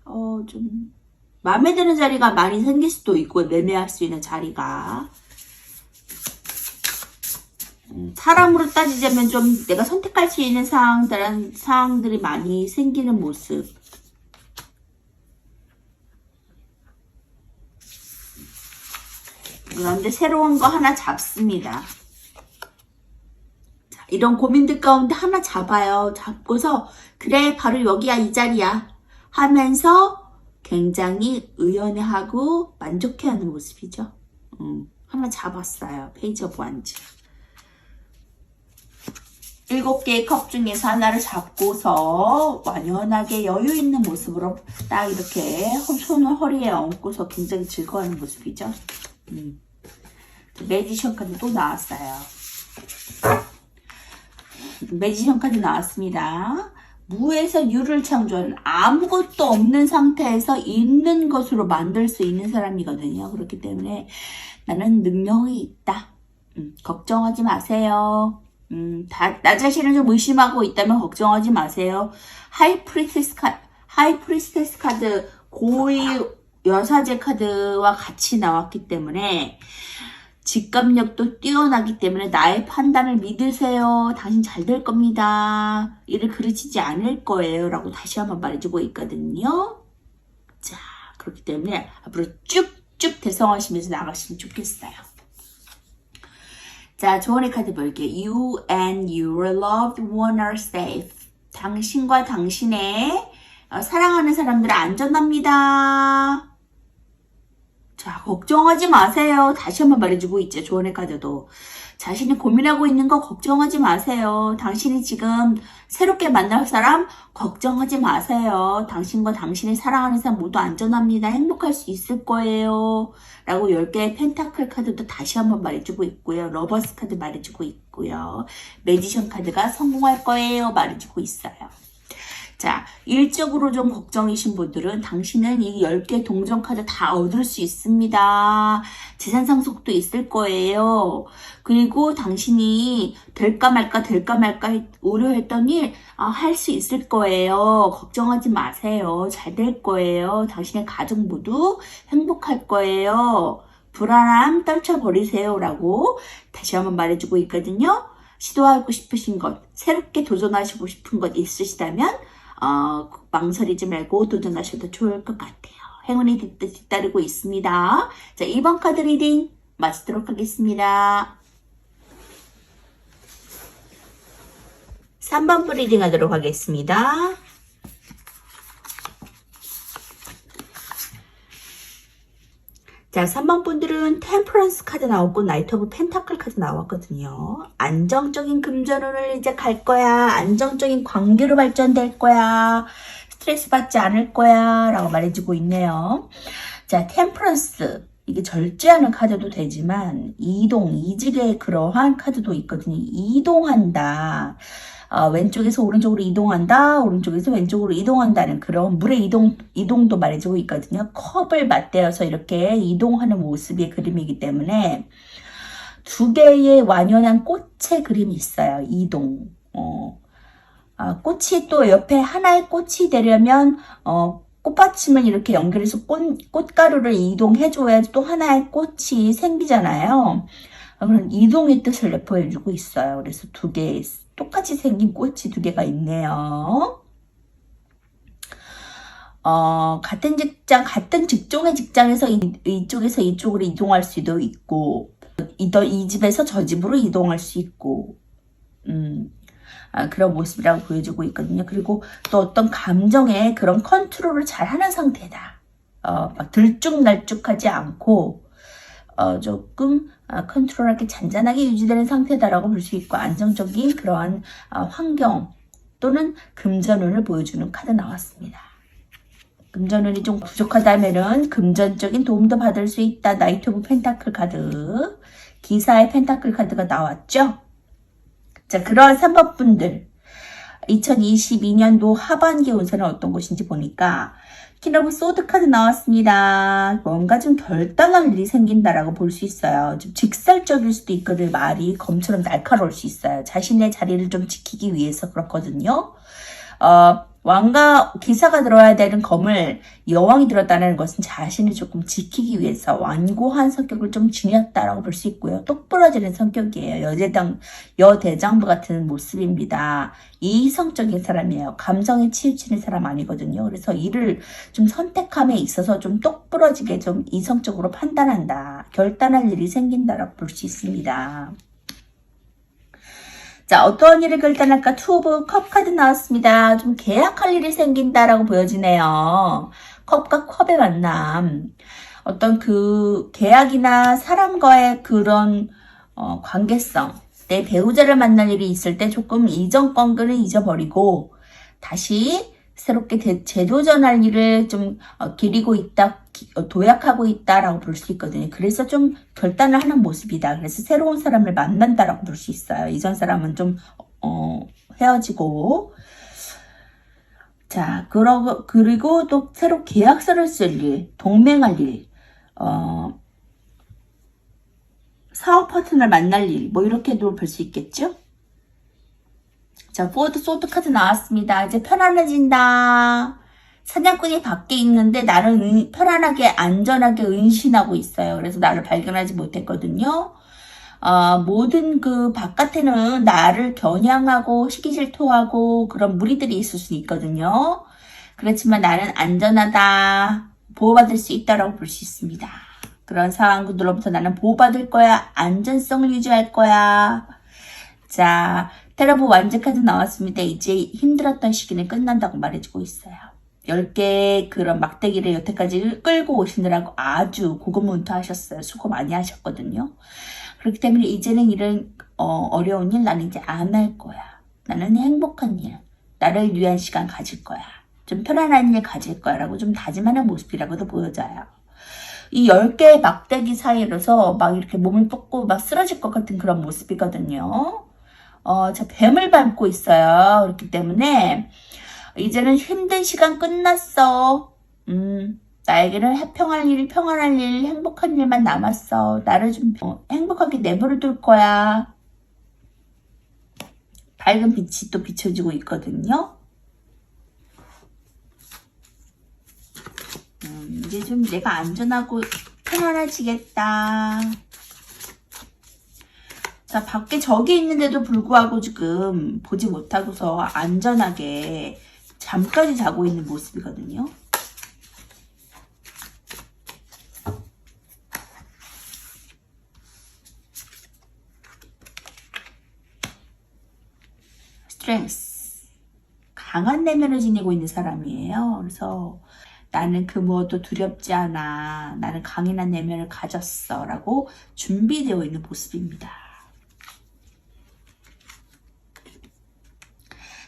좀 마음에 드는 자리가 많이 생길 수도 있고 매매할 수 있는 자리가 사람으로 따지자면 좀 내가 선택할 수 있는 사항들이 많이 생기는 모습. 그런데 새로운 거 하나 잡습니다. 자, 이런 고민들 가운데 하나 잡아요. 잡고서 그래 바로 여기야 이 자리야 하면서 굉장히 의연해하고 만족해하는 모습이죠. 하나 잡았어요. 페이지 오브 완즈. 7개의 컵 중에서 하나를 잡고서 완연하게 여유 있는 모습으로 딱 이렇게 손을 허리에 얹고서 굉장히 즐거워하는 모습이죠. 매지션 카드 또 나왔어요. 매지션 카드 나왔습니다. 무에서 유를 창조하는 아무것도 없는 상태에서 있는 것으로 만들 수 있는 사람이거든요. 그렇기 때문에 나는 능력이 있다. 걱정하지 마세요. 나 자신을 좀 의심하고 있다면 걱정하지 마세요. 하이프리스테스 카드, 고위 여사제 카드와 같이 나왔기 때문에 직감력도 뛰어나기 때문에 나의 판단을 믿으세요. 당신 잘 될 겁니다. 이를 그르치지 않을 거예요. 라고 다시 한번 말해주고 있거든요. 자, 그렇기 때문에 앞으로 쭉쭉 대성하시면서 나가시면 좋겠어요. 자, 조언의 카드 볼게요. You and your loved one are safe. 당신과 당신의 사랑하는 사람들은 안전합니다. 자, 걱정하지 마세요. 다시 한번 말해주고 있죠. 조언의 카드도. 자신이 고민하고 있는 거 걱정하지 마세요. 당신이 지금 새롭게 만날 사람 걱정하지 마세요. 당신과 당신이 사랑하는 사람 모두 안전합니다. 행복할 수 있을 거예요. 라고 10개의 펜타클 카드도 다시 한번 말해주고 있고요. 러버스 카드 말해주고 있고요. 매지션 카드가 성공할 거예요. 말해주고 있어요. 자, 일적으로 좀 걱정이신 분들은 당신은 이 10개 동전 카드 다 얻을 수 있습니다. 재산 상속도 있을 거예요. 그리고 당신이 될까 말까 우려했던 일, 할 수 있을 거예요. 걱정하지 마세요. 잘 될 거예요. 당신의 가족 모두 행복할 거예요. 불안함 떨쳐버리세요. 라고 다시 한번 말해주고 있거든요. 시도하고 싶으신 것, 새롭게 도전하시고 싶은 것 있으시다면 망설이지 말고 도전하셔도 좋을 것 같아요. 행운이 뒤따르고 있습니다. 자, 2번 카드 리딩 마치도록 하겠습니다. 3번 분 리딩 하도록 하겠습니다. 자, 3번 분들은 템퍼런스 카드 나왔고 나이트 오브 펜타클 카드 나왔거든요. 안정적인 금전운을 이제 갈 거야. 안정적인 관계로 발전될 거야. 스트레스 받지 않을 거야. 라고 말해주고 있네요. 자, 템퍼런스. 이게 절제하는 카드도 되지만 이직의 그러한 카드도 있거든요. 이동한다. 왼쪽에서 오른쪽으로 이동한다. 오른쪽에서 왼쪽으로 이동한다는 그런 물의 이동도 말해주고 있거든요. 컵을 맞대어서 이렇게 이동하는 모습의 그림이기 때문에 두 개의 완연한 꽃의 그림이 있어요. 이동. 꽃이 또 옆에 하나의 꽃이 되려면 꽃받침을 이렇게 연결해서 꽃가루를 이동해줘야지 또 하나의 꽃이 생기잖아요. 그런 이동의 뜻을 보여주고 있어요. 그래서 두 개 똑같이 생긴 꽃이 두 개가 있네요. 같은 직종의 직장에서 이쪽에서 이쪽으로 이동할 수도 있고, 이 집에서 저 집으로 이동할 수 있고, 그런 모습이라고 보여주고 있거든요. 그리고 또 어떤 감정의 그런 컨트롤을 잘 하는 상태다. 막 들쭉날쭉하지 않고, 조금 컨트롤하게 잔잔하게 유지되는 상태다라고 볼 수 있고 안정적인 그러한 환경 또는 금전운을 보여주는 카드 나왔습니다. 금전운이 좀 부족하다면은 금전적인 도움도 받을 수 있다. 나이트 오브 펜타클 카드, 기사의 펜타클 카드가 나왔죠. 자, 그러한 3번 분들 2022년도 하반기 운세는 어떤 것인지 보니까 퀸 오브 소드 카드 나왔습니다. 뭔가 좀 결단할 일이 생긴다라고 볼 수 있어요. 좀 직설적일 수도 있거든요. 말이 검처럼 날카로울 수 있어요. 자신의 자리를 좀 지키기 위해서 그렇거든요. 왕과 기사가 들어야 되는 검을 여왕이 들었다는 것은 자신을 조금 지키기 위해서 완고한 성격을 좀 지녔다라고 볼 수 있고요. 똑부러지는 성격이에요. 여대장부 같은 모습입니다. 이성적인 사람이에요. 감성에 치우치는 사람 아니거든요. 그래서 일을 좀 선택함에 있어서 좀 똑부러지게 좀 이성적으로 판단한다. 결단할 일이 생긴다라고 볼 수 있습니다. 자, 어떤 일을 결단할까? 투 오브 컵 카드 나왔습니다. 좀 계약할 일이 생긴다라고 보여지네요. 컵과 컵의 만남. 어떤 그 계약이나 사람과의 그런 관계성. 내 배우자를 만날 일이 있을 때 조금 이전 관계를 잊어버리고 다시 새롭게 재도전할 일을 좀 기리고 있다, 도약하고 있다라고 볼 수 있거든요. 그래서 좀 결단을 하는 모습이다. 그래서 새로운 사람을 만난다라고 볼 수 있어요. 이전 사람은 좀 헤어지고, 자, 그리고 또 새로 계약서를 쓸 일, 동맹할 일, 사업 파트너를 만날 일, 뭐 이렇게도 볼 수 있겠죠? 자, 포워드 소드 카드 나왔습니다. 이제 편안해진다. 사냥꾼이 밖에 있는데 나는 편안하게 안전하게 은신하고 있어요. 그래서 나를 발견하지 못했거든요. 모든 그 바깥에는 나를 겨냥하고 시기 질투하고 그런 무리들이 있을 수 있거든요. 그렇지만 나는 안전하다. 보호받을 수 있다라고 볼 수 있습니다. 그런 상황들로부터 나는 보호받을 거야. 안전성을 유지할 거야. 자, 테러브 완즈 카드 나왔습니다. 이제 힘들었던 시기는 끝난다고 말해주고 있어요. 10개 그런 막대기를 여태까지 끌고 오시느라고 아주 고군분투하셨어요. 수고 많이 하셨거든요. 그렇기 때문에 이제는 이런 어려운 일 나는 이제 안 할 거야. 나는 행복한 일, 나를 위한 시간 가질 거야. 좀 편안한 일 가질 거야 라고 좀 다짐하는 모습이라고도 보여져요. 이 10개의 막대기 사이로서 막 이렇게 몸을 뻗고 막 쓰러질 것 같은 그런 모습이거든요. 저 뱀을 밟고 있어요. 그렇기 때문에 이제는 힘든 시간 끝났어. 나에게는 평안할 일, 행복한 일만 남았어. 나를 좀 행복하게 내버려 둘 거야. 밝은 빛이 또 비춰지고 있거든요. 이제 좀 내가 안전하고 편안해지겠다. 자, 밖에 적이 있는데도 불구하고 지금 보지 못하고서 안전하게 잠까지 자고 있는 모습이거든요. 스트렝스. 강한 내면을 지니고 있는 사람이에요. 그래서 나는 그 무엇도 두렵지 않아. 나는 강인한 내면을 가졌어. 라고 준비되어 있는 모습입니다.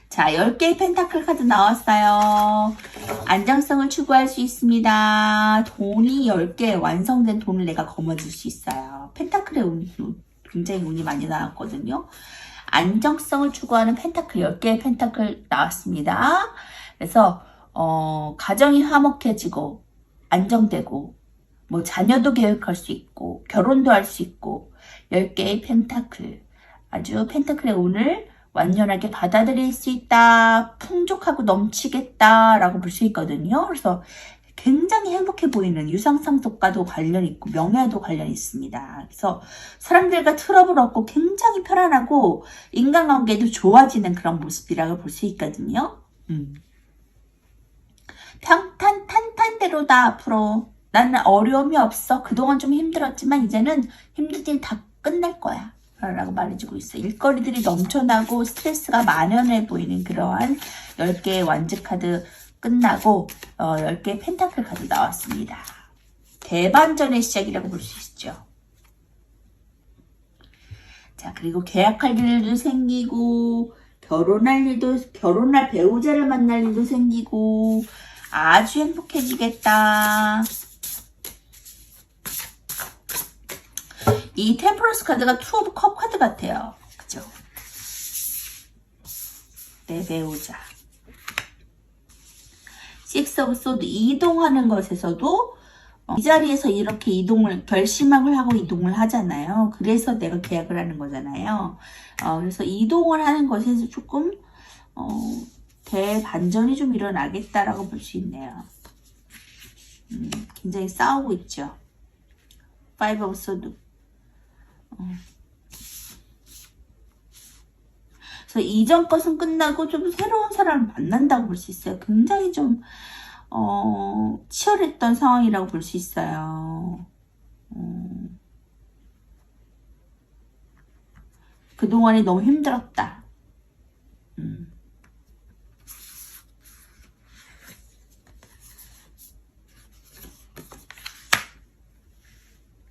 자, 10개의 펜타클 카드 나왔어요. 안정성을 추구할 수 있습니다. 돈이 10개, 완성된 돈을 내가 거머쥘 수 있어요. 펜타클의 굉장히 운이 많이 나왔거든요. 안정성을 추구하는 펜타클, 10개의 펜타클 나왔습니다. 그래서 가정이 화목해지고 안정되고 뭐 자녀도 계획할 수 있고 결혼도 할 수 있고 10개의 펜타클, 아주 펜타클의 운을 완전하게 받아들일 수 있다. 풍족하고 넘치겠다 라고 볼 수 있거든요. 그래서 굉장히 행복해 보이는 유상상속과도 관련이 있고 명예도 관련이 있습니다. 그래서 사람들과 트러블 없고 굉장히 편안하고 인간관계도 좋아지는 그런 모습이라고 볼 수 있거든요. 탄탄대로다. 앞으로 나는 어려움이 없어. 그동안 좀 힘들었지만 이제는 힘든 일 다 끝날 거야 라고 말해주고 있어. 일거리들이 넘쳐나고 스트레스가 만연해 보이는 그러한 10개의 완즈 카드 끝나고 10개의 펜타클 카드 나왔습니다. 대반전의 시작이라고 볼 수 있죠. 자, 그리고 계약할 일도 생기고 결혼할 배우자를 만날 일도 생기고 아주 행복해지겠다. 이 템퍼런스 카드가 투 오브 컵 카드 같아요. 그죠? 내 배우자. 식스 오브 소드, 이동하는 것에서도 이 자리에서 이렇게 결심을 하고 이동을 하잖아요. 그래서 내가 계약을 하는 거잖아요. 그래서 이동을 하는 것에서 조금 대반전이 좀 일어나겠다라고 볼 수 있네요. 굉장히 싸우고 있죠. 파이브 오브 소드. 그래서 이전 것은 끝나고 좀 새로운 사람을 만난다고 볼 수 있어요. 굉장히 좀 치열했던 상황이라고 볼 수 있어요. 그동안이 너무 힘들었다.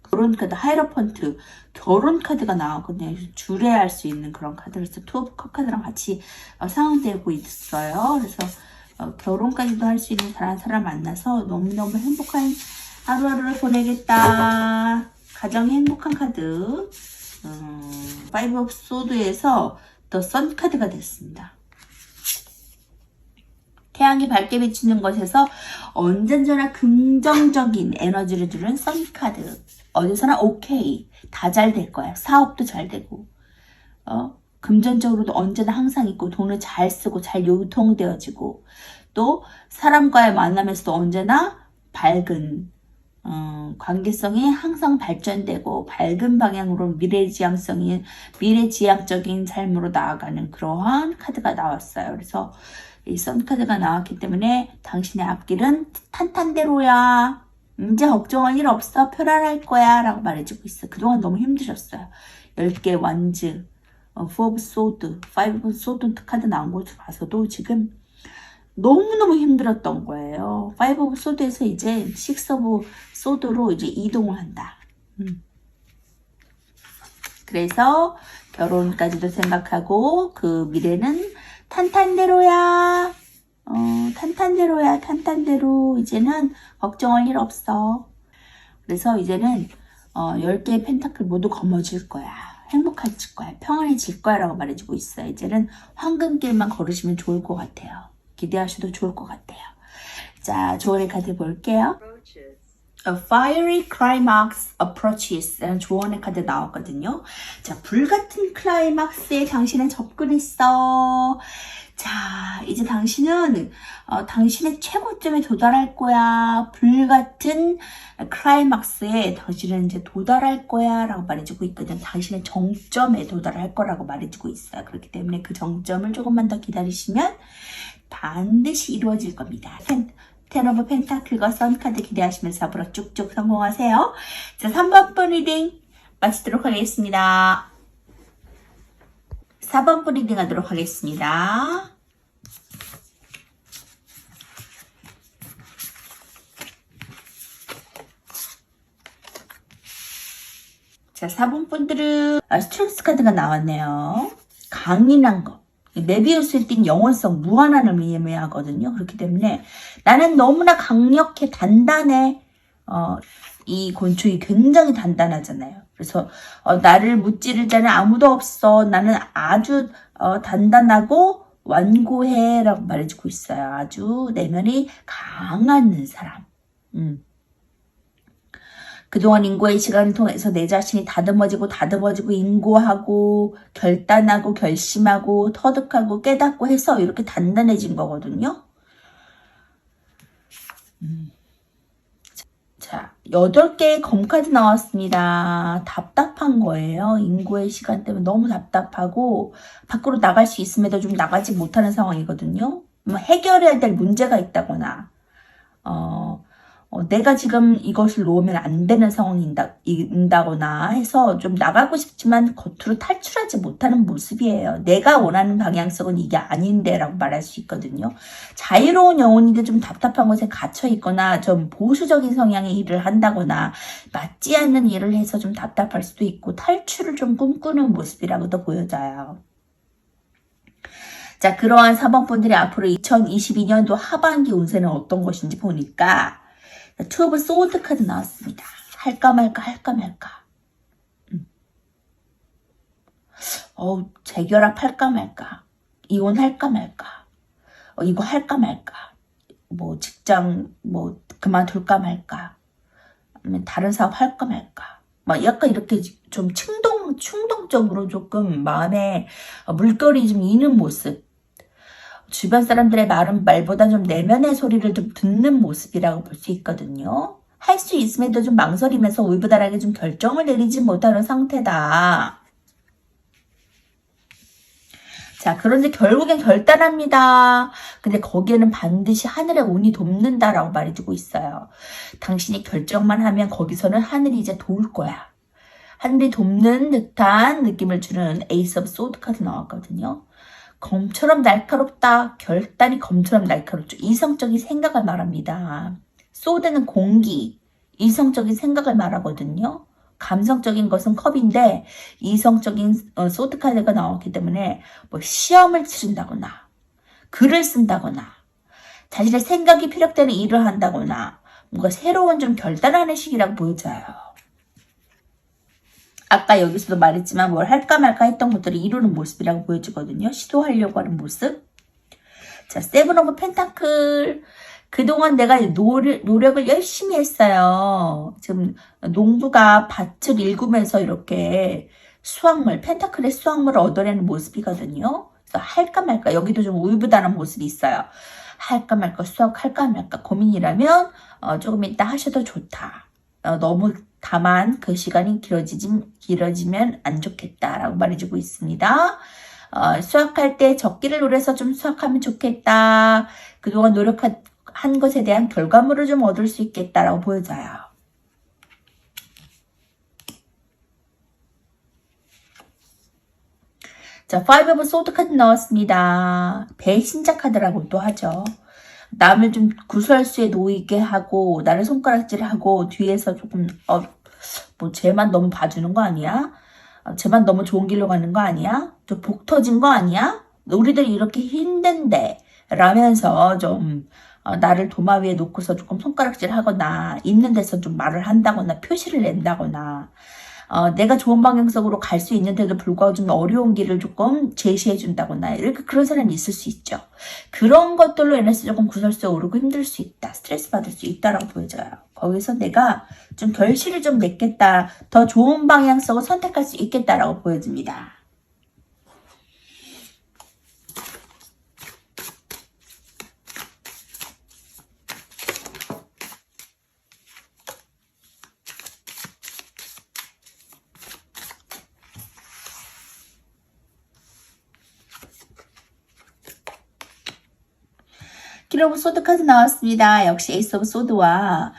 결혼 카드, 하이로펀트, 결혼 카드가 나왔거든요. 주례할 수 있는 그런 카드. 그래서 투 오브 컵 카드랑 같이 상응되고 있어요. 그래서 결혼까지도 할 수 있는 다른 사람 만나서 너무너무 행복한 하루하루를 보내겠다. 가정이 행복한 카드. 파이브 오브 소드에서 더 선 카드가 됐습니다. 태양이 밝게 비치는 것에서 언제나 긍정적인 에너지를 주는 선 카드. 어디서나 오케이. 다 잘 될 거야. 사업도 잘 되고 금전적으로도 언제나 항상 있고 돈을 잘 쓰고 잘 유통되어지고 또 사람과의 만남에서도 언제나 밝은 관계성이 항상 발전되고 밝은 방향으로 미래지향적인 삶으로 나아가는 그러한 카드가 나왔어요. 그래서 이 선 카드가 나왔기 때문에 당신의 앞길은 탄탄대로야. 이제 걱정할 일 없어. 편안할 거야 라고 말해주고 있어. 그동안 너무 힘드셨어요. 10개 완즈, 4 오브 소드, 5 오브 소드 카드 나온 거 봐서도 지금 너무너무 힘들었던 거예요. 5 오브 소드에서 이제 6 오브 소드로 이제 이동을 한다. 그래서 결혼까지도 생각하고 그 미래는 탄탄대로야. 탄탄대로 이제는 걱정할 일 없어. 그래서 이제는 10개의 펜타클 모두 거머쥘 거야. 행복해질 거야. 평안해질 거야 라고 말해주고 있어요. 이제는 황금길만 걸으시면 좋을 것 같아요. 기대하셔도 좋을 것 같아요. 자, 조언의 카드 볼게요. A fiery climax approaches 라는 조언의 카드 나왔거든요. 자, 불같은 클라이막스에 당신은 접근했어. 자, 이제 당신은 당신의 최고점에 도달할 거야. 불같은 클라이막스에 당신은 이제 도달할 거야 라고 말해주고 있거든. 당신의 정점에 도달할 거라고 말해주고 있어요. 그렇기 때문에 그 정점을 조금만 더 기다리시면 반드시 이루어질 겁니다. 텐 오브 펜타클과 선카드 기대하시면서 앞으로 쭉쭉 성공하세요. 자, 3번 분 리딩 마치도록 하겠습니다. 4번 분 리딩 하도록 하겠습니다. 자, 4번 분들은 스트렝스 카드가 나왔네요. 강인한 거. 메비우스에 띈 영원성, 무한한을 의미하거든요. 그렇기 때문에 나는 너무나 강력해, 단단해. 이 곤충이 굉장히 단단하잖아요. 그래서 나를 무찌를 자는 아무도 없어. 나는 아주 단단하고 완고해 라고 말해주고 있어요. 아주 내면이 강한 사람. 그동안 인고의 시간을 통해서 내 자신이 다듬어지고 인고하고 결단하고 결심하고 터득하고 깨닫고 해서 이렇게 단단해진 거거든요. 자, 8개의 검카드 나왔습니다. 답답한 거예요. 인고의 시간 때문에 너무 답답하고 밖으로 나갈 수 있음에도 좀 나가지 못하는 상황이거든요. 뭐 해결해야 될 문제가 있다거나 내가 지금 이것을 놓으면 안 되는 상황인다거나 해서 좀 나가고 싶지만 겉으로 탈출하지 못하는 모습이에요. 내가 원하는 방향성은 이게 아닌데 라고 말할 수 있거든요. 자유로운 영혼인데 좀 답답한 곳에 갇혀 있거나 좀 보수적인 성향의 일을 한다거나 맞지 않는 일을 해서 좀 답답할 수도 있고 탈출을 좀 꿈꾸는 모습이라고도 보여져요. 자, 그러한 4번 분들이 앞으로 2022년도 하반기 운세는 어떤 것인지 보니까 투 오브 소드 카드 나왔습니다. 할까 말까. 재결합 할까 말까. 이혼할까 말까. 이거 할까 말까. 뭐 직장 그만둘까 말까. 아니면 다른 사업 할까 말까. 막 약간 이렇게 좀 충동적으로 조금 마음에 물결이 좀 이는 모습. 주변 사람들의 말보다 좀 내면의 소리를 좀 듣는 모습이라고 볼 수 있거든요. 할 수 있음에도 좀 망설이면서 울부단하게 좀 결정을 내리지 못하는 상태다. 자, 그런데 결국엔 결단합니다. 근데 거기에는 반드시 하늘의 운이 돕는다라고 말해주고 있어요. 당신이 결정만 하면 거기서는 하늘이 이제 도울 거야. 하늘이 돕는 듯한 느낌을 주는 에이스 오브 소드 카드 나왔거든요. 검처럼 날카롭다. 결단이 검처럼 날카롭죠. 이성적인 생각을 말합니다. 소드는 공기, 이성적인 생각을 말하거든요. 감성적인 것은 컵인데 이성적인 소드 카드가 나왔기 때문에 뭐 시험을 치른다거나 글을 쓴다거나 자신의 생각이 피력되는 일을 한다거나 뭔가 새로운 좀 결단하는 시기라고 보여져요. 아까 여기서도 말했지만 뭘 할까 말까 했던 것들을 이루는 모습이라고 보여지거든요. 시도하려고 하는 모습. 자, 세븐 오브 펜타클. 그동안 내가 노력을 열심히 했어요. 지금 농부가 밭을 일구면서 이렇게 펜타클의 수확물을 얻어내는 모습이거든요. 그래서 할까 말까. 여기도 좀 울부단한 모습이 있어요. 할까 말까, 수확할까 말까 고민이라면 조금 이따 하셔도 좋다. 너무 다만 그 시간이 길어지면 안 좋겠다라고 말해주고 있습니다. 수학할 때 적기를 노려서 좀 수학하면 좋겠다. 그동안 노력한 것에 대한 결과물을 좀 얻을 수 있겠다라고 보여져요. 자, 5 오브 소드 카드 나왔습니다. 배신자 카드라고도 하죠. 남을 좀 구설수에 놓이게 하고 나를 손가락질하고 뒤에서 조금 쟤만 너무 봐주는 거 아니야? 쟤만 너무 좋은 길로 가는 거 아니야? 좀 복 터진 거 아니야? 우리들이 이렇게 힘든데 라면서 좀 나를 도마 위에 놓고서 조금 손가락질 하거나 있는 데서 좀 말을 한다거나 표시를 낸다거나 내가 좋은 방향성으로 갈 수 있는데도 불구하고 좀 어려운 길을 조금 제시해 준다거나 이렇게 그런 사람이 있을 수 있죠. 그런 것들로 인해서 조금 구설수에 오르고 힘들 수 있다. 스트레스 받을 수 있다라고 보여져요. 거기서 내가 좀 결실을 좀 맺겠다. 더 좋은 방향성을 선택할 수 있겠다라고 보여집니다. 킬 오브 소드 카드 나왔습니다. 역시 에이스 오브 소드와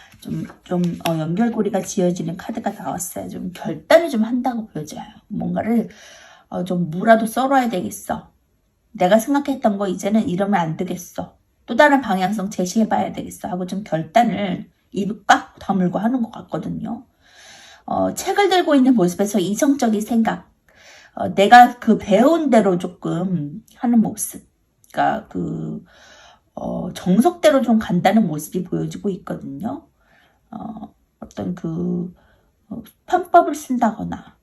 연결고리가 지어지는 카드가 나왔어요. 좀 결단을 좀 한다고 보여져요. 뭔가를 좀 무라도 썰어야 되겠어. 내가 생각했던 거 이제는 이러면 안 되겠어. 또 다른 방향성 제시해봐야 되겠어 하고 좀 결단을 입을 꽉 다물고 하는 것 같거든요. 책을 들고 있는 모습에서 이성적인 생각, 내가 그 배운 대로 조금 하는 모습, 그러니까 정석대로 좀 간다는 모습이 보여지고 있거든요. 어떤 편법을 쓴다거나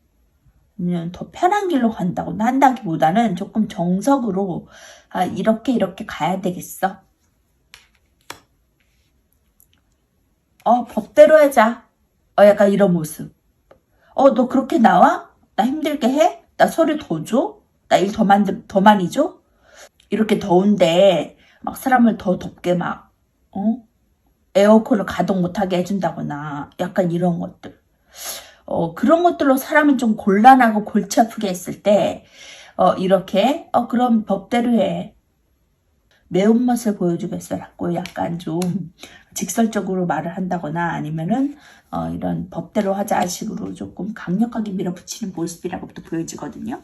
아니면 더 편한 길로 간다거나 한다기보다는 조금 정석으로 이렇게 가야 되겠어. 법대로 하자. 약간 이런 모습. 너 그렇게 나와? 나 힘들게 해? 나 서류 더 줘? 나 일 더 많이 줘? 이렇게 더운데 막 사람을 더 덥게 에어컨을 가동 못하게 해준다거나 약간 이런 것들. 그런 것들로 사람을 좀 곤란하고 골치 아프게 했을 때 이렇게 그럼 법대로 해. 매운맛을 보여주겠어라고 약간 좀 직설적으로 말을 한다거나 아니면은 이런 법대로 하자 식으로 조금 강력하게 밀어붙이는 모습이라고 또 보여지거든요.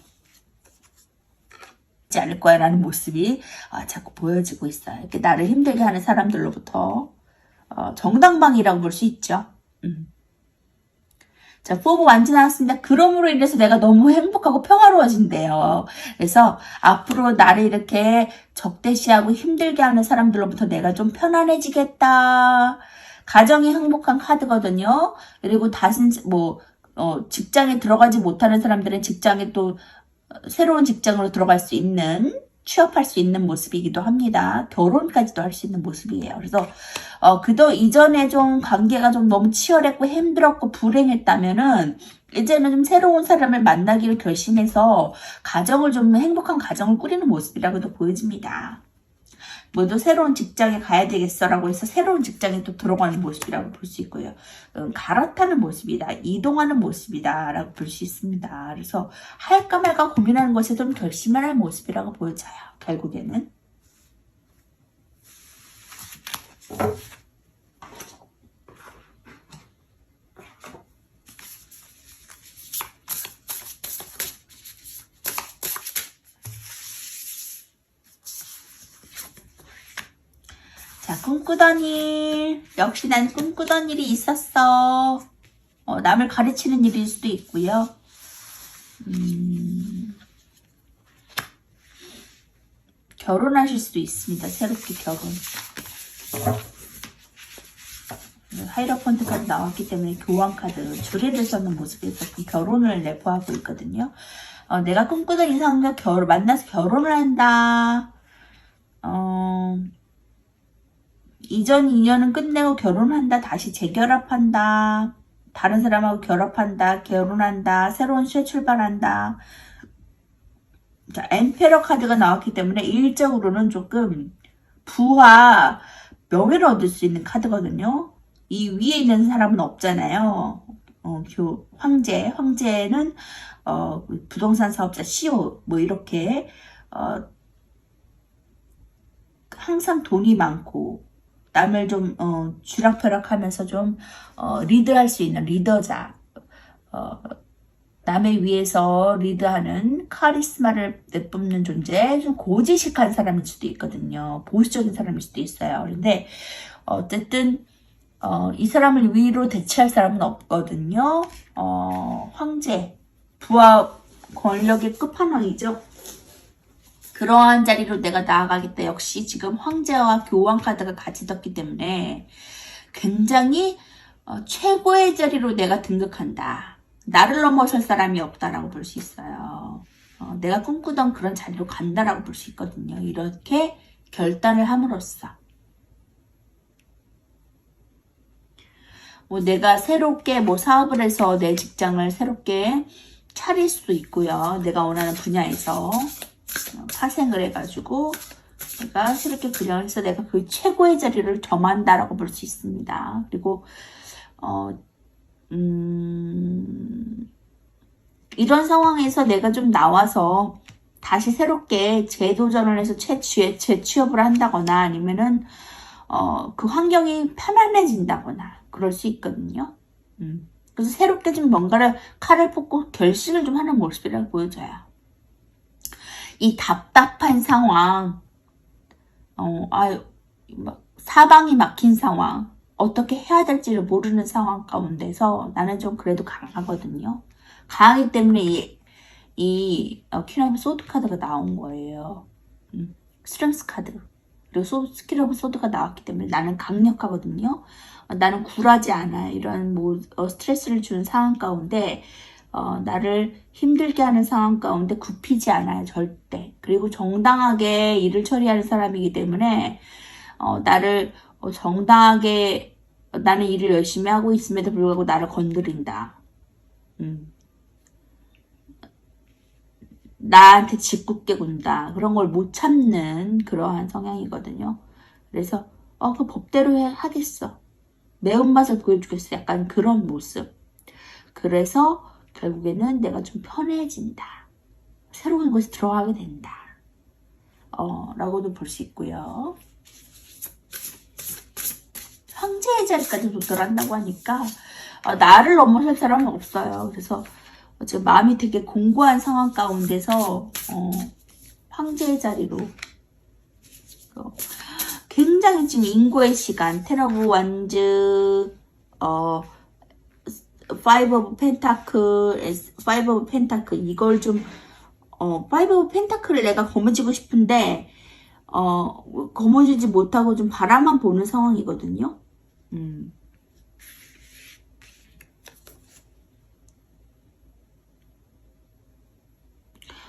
하지 않을 거야 라는 모습이 자꾸 보여지고 있어요. 이렇게 나를 힘들게 하는 사람들로부터 정당방위라고 볼 수 있죠. 자, 포브 완전 나왔습니다. 그럼으로 인해서 내가 너무 행복하고 평화로워진대요. 그래서 앞으로 나를 이렇게 적대시하고 힘들게 하는 사람들로부터 내가 좀 편안해지겠다. 가정이 행복한 카드거든요. 그리고 다시 직장에 들어가지 못하는 사람들은 직장에 또 새로운 직장으로 들어갈 수 있는, 취업할 수 있는 모습이기도 합니다. 결혼까지도 할 수 있는 모습이에요. 그래서 그도 이전에 좀 관계가 좀 너무 치열했고 힘들었고 불행했다면은 이제는 좀 새로운 사람을 만나기를 결심해서 가정을 좀 행복한 가정을 꾸리는 모습이라고도 보여집니다. 모두 새로운 직장에 가야 되겠어라고 해서 새로운 직장에 또 들어가는 모습이라고 볼 수 있고요. 갈아타는 모습이다. 이동하는 모습이다. 라고 볼 수 있습니다. 그래서 할까 말까 고민하는 것에 좀 결심을 할 모습이라고 보여져요. 결국에는. 자, 꿈꾸던 일. 역시 난 꿈꾸던 일이 있었어. 남을 가르치는 일일 수도 있고요. 결혼하실 수도 있습니다. 새롭게 결혼. 하이로펀트 카드 나왔기 때문에 교환 카드, 주례를 써는 모습에서 결혼을 내포하고 있거든요. 내가 꿈꾸던 이상과 만나서 결혼을 한다. 이전 인연은 끝내고 결혼한다. 다시 재결합한다. 다른 사람하고 결합한다. 결혼한다. 새로운 새 출발한다. 자, 엠페러 카드가 나왔기 때문에 일적으로는 조금 부와 명예를 얻을 수 있는 카드거든요. 이 위에 있는 사람은 없잖아요. 황제는 부동산 사업자 CEO 이렇게 항상 돈이 많고 남을 좀 쥐락펴락하면서 좀 리드할 수 있는 리더자, 남의 위에서 리드하는 카리스마를 내뿜는 존재, 좀 고지식한 사람일 수도 있거든요. 보수적인 사람일 수도 있어요. 그런데 어쨌든 이 사람을 위로 대체할 사람은 없거든요. 황제, 부와 권력의 끝판왕이죠. 그러한 자리로 내가 나아가겠다. 역시 지금 황제와 교황 카드가 같이 떴기 때문에 굉장히 최고의 자리로 내가 등극한다. 나를 넘어설 사람이 없다라고 볼 수 있어요. 내가 꿈꾸던 그런 자리로 간다라고 볼 수 있거든요. 이렇게 결단을 함으로써 뭐 내가 새롭게 뭐 사업을 해서 내 직장을 새롭게 차릴 수도 있고요. 내가 원하는 분야에서 파생을 해가지고 내가 새롭게 그냥 해서 내가 그 최고의 자리를 점한다라고 볼 수 있습니다. 그리고 이런 상황에서 내가 좀 나와서 다시 새롭게 재도전을 해서 재취업을 한다거나 아니면은 그 환경이 편안해진다거나 그럴 수 있거든요. 그래서 새롭게 좀 뭔가를 칼을 뽑고 결심을 좀 하는 모습이라고 보여져요. 이 답답한 상황, 사방이 막힌 상황, 어떻게 해야 될지를 모르는 상황 가운데서 나는 좀 그래도 강하거든요. 강하기 때문에 이 퀸 오브 소드 카드가 나온 거예요. 스트렝스 카드. 그리고 퀸 오브 소드가 나왔기 때문에 나는 강력하거든요. 나는 굴하지 않아요. 이런 스트레스를 주는 상황 가운데 나를 힘들게 하는 상황 가운데 굽히지 않아요. 절대. 그리고 정당하게 일을 처리하는 사람이기 때문에 나를 정당하게 나는 일을 열심히 하고 있음에도 불구하고 나를 건드린다. 나한테 짓궂게 군다. 그런 걸 못 참는 그러한 성향이거든요. 그래서 그 법대로 하겠어. 매운맛을 보여주겠어. 약간 그런 모습. 그래서 결국에는 내가 좀 편해진다. 새로운 곳에 들어가게 된다. 라고도 볼 수 있고요. 황제의 자리까지 도달한다고 하니까 나를 넘어설 사람은 없어요. 그래서 지금 마음이 되게 공고한 상황 가운데서 황제의 자리로 굉장히 지금 인고의 시간, 텐 오브 완즈, 파이브 오브 펜타클 이걸 좀 파이브 오브 펜타클을 내가 거머쥐고 싶은데 거머쥐지 못하고 좀 바라만 보는 상황이거든요.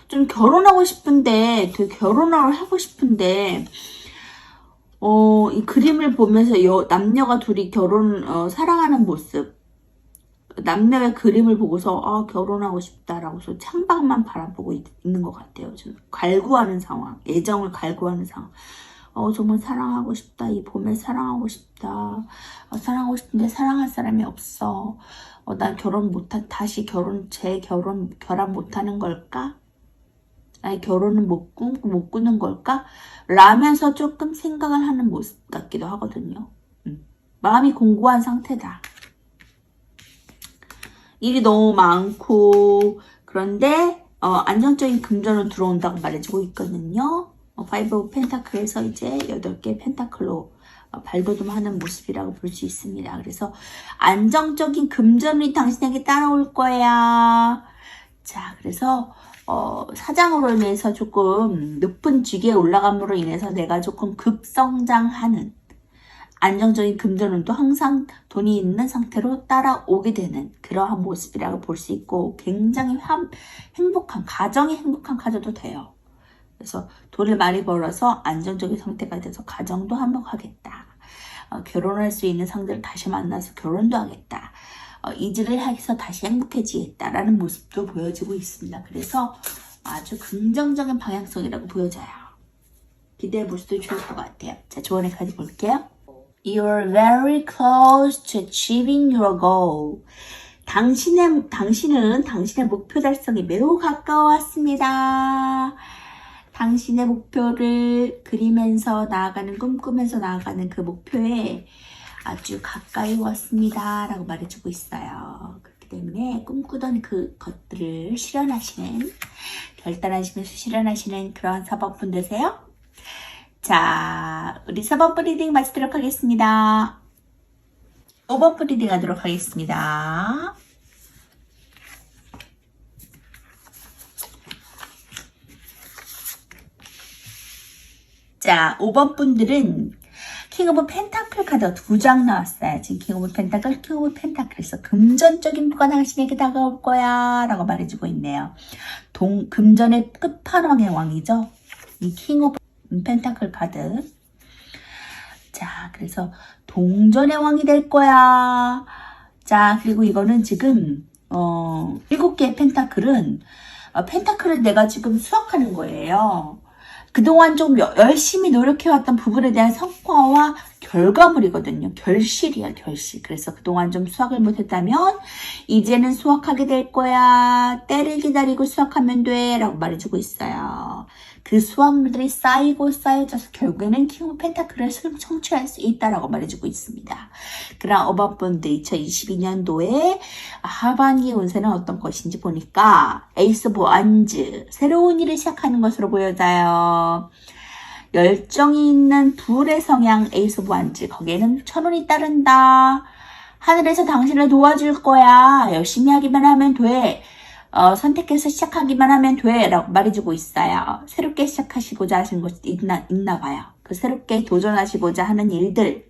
좀 결혼하고 싶은데, 되게 결혼을 하고 싶은데, 이 그림을 보면서 남녀가 둘이 사랑하는 모습, 남녀의 그림을 보고서, 결혼하고 싶다라고서 창밖만 바라보고 있는 것 같아요. 좀 갈구하는 상황, 애정을 갈구하는 상황. 정말 사랑하고 싶다. 이 봄에 사랑하고 싶다. 사랑하고 싶은데 사랑할 사람이 없어. 난 다시 결혼 못하는 걸까? 아니 결혼은 못 꾸는 걸까? 라면서 조금 생각을 하는 모습 같기도 하거든요. 마음이 공고한 상태다. 일이 너무 많고 그런데 안정적인 금전으로 들어온다고 말해주고 있거든요. 파이브 오브 펜타클에서 이제 8개 펜타클로 발돋움하는 모습이라고 볼 수 있습니다. 그래서 안정적인 금전이 당신에게 따라올 거야. 자, 그래서 사장으로 인해서 조금 높은 직위에 올라감으로 인해서 내가 조금 급성장하는 안정적인 금전운도 항상 돈이 있는 상태로 따라오게 되는 그러한 모습이라고 볼 수 있고 굉장히 가정이 행복한 카드도 돼요. 그래서 돈을 많이 벌어서 안정적인 상태가 돼서 가정도 한몫하겠다. 결혼할 수 있는 상대를 다시 만나서 결혼도 하겠다. 이직을 해서 다시 행복해지겠다라는 모습도 보여지고 있습니다. 그래서 아주 긍정적인 방향성이라고 보여져요. 기대해 보셔도 좋을 것 같아요. 자, 조언의 카드 볼게요. You're very close to achieving your goal. 당신은 당신의 목표 달성에 매우 가까웠습니다. 당신의 목표를 그리면서 나아가는, 꿈꾸면서 나아가는 그 목표에 아주 가까이 왔습니다. 라고 말해주고 있어요. 그렇기 때문에 꿈꾸던 그 것들을 결단하시면서 실현하시는 그러한 사법분 되세요. 자, 우리 4번 리딩 마치도록 하겠습니다. 5번 리딩 하도록 하겠습니다. 자, 5번 분들은 킹 오브 펜타클 카드가 2장 나왔어요. 지금 킹 오브 펜타클, 킹 오브 펜타클에서 금전적인 부가 당신에게 다가올 거야 라고 말해주고 있네요. 금전의 끝판왕의 왕이죠. 이 킹 오브 펜타클 카드. 자, 그래서 동전의 왕이 될 거야. 자, 그리고 이거는 지금 7개의 펜타클은 펜타클을 내가 지금 수확하는 거예요. 그동안 좀 열심히 노력해왔던 부분에 대한 성과와 결과물이거든요. 결실이야, 결실. 그래서 그동안 좀 수확을 못했다면 이제는 수확하게 될 거야. 때를 기다리고 수확하면 돼 라고 말해주고 있어요. 그 수확물들이 쌓이고 쌓여져서 결국에는 킹 오브 펜타클을 성취할 수 있다라고 말해주고 있습니다. 그럼 어바본드 2022년도에 하반기 운세는 어떤 것인지 보니까 에이스 오브 완즈, 새로운 일을 시작하는 것으로 보여져요. 열정이 있는 불의 성향 에이스 오브 완즈, 거기에는 천운이 따른다. 하늘에서 당신을 도와줄 거야. 열심히 하기만 하면 돼. 선택해서 시작하기만 하면 돼 라고 말해주고 있어요. 새롭게 시작하시고자 하시는 것이 있나 봐요. 그 새롭게 도전하시고자 하는 일들,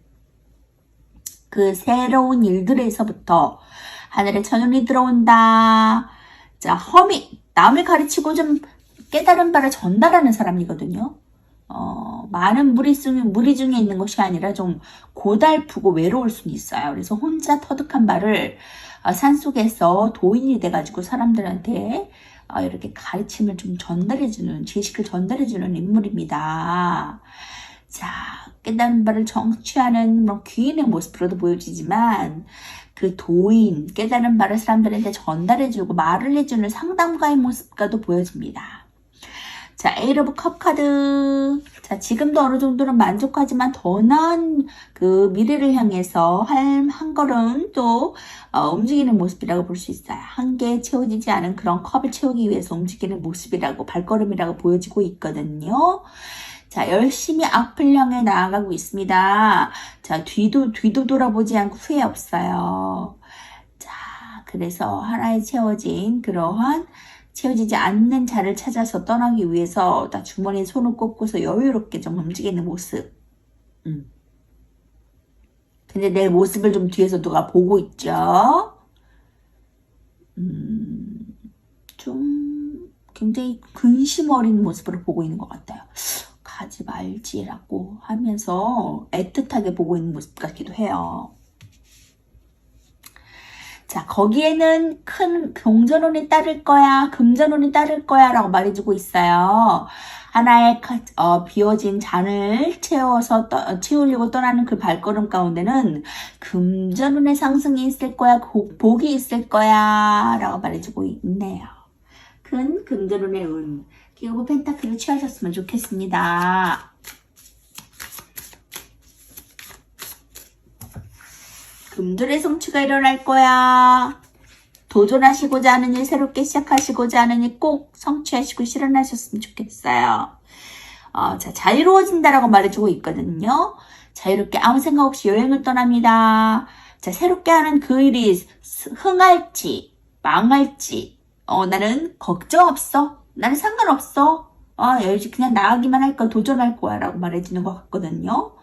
그 새로운 일들에서부터 하늘에 천운이 들어온다. 자, 허미, 남을 가르치고 좀 깨달은 바를 전달하는 사람이거든요. 많은 무리 중에 있는 것이 아니라 좀 고달프고 외로울 수는 있어요. 그래서 혼자 터득한 바를 산속에서 도인이 돼가지고 사람들한테 이렇게 가르침을 좀 전달해주는, 지식을 전달해주는 인물입니다. 자, 깨달은 바를 정취하는 귀인의 모습으로도 보여지지만 그 도인, 깨달은 바를 사람들한테 전달해주고 말을 해주는 상담가의 모습과도 보여집니다. 자, 에이트 오브 컵 카드. 자, 지금도 어느 정도는 만족하지만 더 나은 그 미래를 향해서 한 걸음 또 움직이는 모습이라고 볼 수 있어요. 한 개 채워지지 않은 그런 컵을 채우기 위해서 움직이는 모습이라고, 발걸음이라고 보여지고 있거든요. 자, 열심히 악플 향해 나아가고 있습니다. 자, 뒤도 돌아보지 않고 후회 없어요. 자, 그래서 하나에 채워지지 않는 자를 찾아서 떠나기 위해서 다 주머니에 손을 꽂고서 여유롭게 좀 움직이는 모습. 근데 내 모습을 좀 뒤에서 누가 보고 있죠? 좀 굉장히 근심 어린 모습으로 보고 있는 것 같아요. 가지 말지라고 하면서 애틋하게 보고 있는 모습 같기도 해요. 자, 거기에는 큰 동전운이 따를 거야, 금전운이 따를 거야 라고 말해주고 있어요. 하나의 비워진 잔을 채우려고 떠나는 그 발걸음 가운데는 금전운의 상승이 있을 거야, 복이 있을 거야 라고 말해주고 있네요. 큰 금전운의 운, 킹 오브 펜타클을 취하셨으면 좋겠습니다. 금전의 성취가 일어날 거야. 도전하시고자 하는 일, 새롭게 시작하시고자 하는 일 꼭 성취하시고 실현하셨으면 좋겠어요. 자, 자유로워진다라고 말해주고 있거든요. 자유롭게 아무 생각 없이 여행을 떠납니다. 자, 새롭게 하는 그 일이 흥할지 망할지 나는 걱정 없어. 나는 상관없어. 그냥 나가기만 할 거야. 도전할 거야 라고 말해주는 것 같거든요.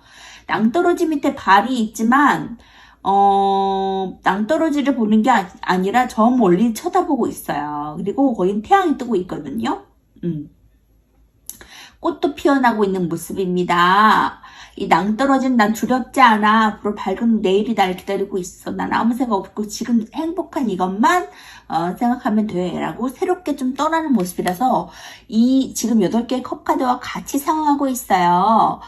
낭떠러지 밑에 발이 있지만 낭떠러지를 보는 게 아니라 저 멀리 쳐다보고 있어요. 그리고 거긴 태양이 뜨고 있거든요. 꽃도 피어나고 있는 모습입니다. 이 낭떠러지는 난 두렵지 않아. 앞으로 밝은 내일이 날 기다리고 있어. 난 아무 생각 없고 지금 행복한 이것만 생각하면 돼 라고 새롭게 좀 떠나는 모습이라서 이 지금 8개의 컵 카드와 같이 상황하고 있어요.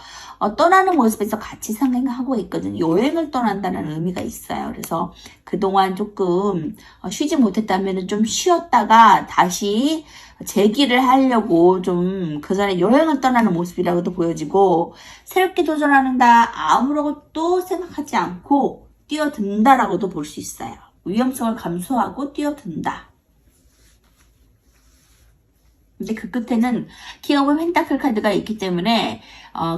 떠나는 모습에서 같이 상행하고 있거든요. 여행을 떠난다는 의미가 있어요. 그래서 그동안 조금 쉬지 못했다면 좀 쉬었다가 다시 재기를 하려고 좀 그 전에 여행을 떠나는 모습이라고도 보여지고, 새롭게 도전하는다, 아무것도 생각하지 않고 뛰어든다라고도 볼 수 있어요. 위험성을 감수하고 뛰어든다. 근데 그 끝에는 킹 오브 펜타클 카드가 있기 때문에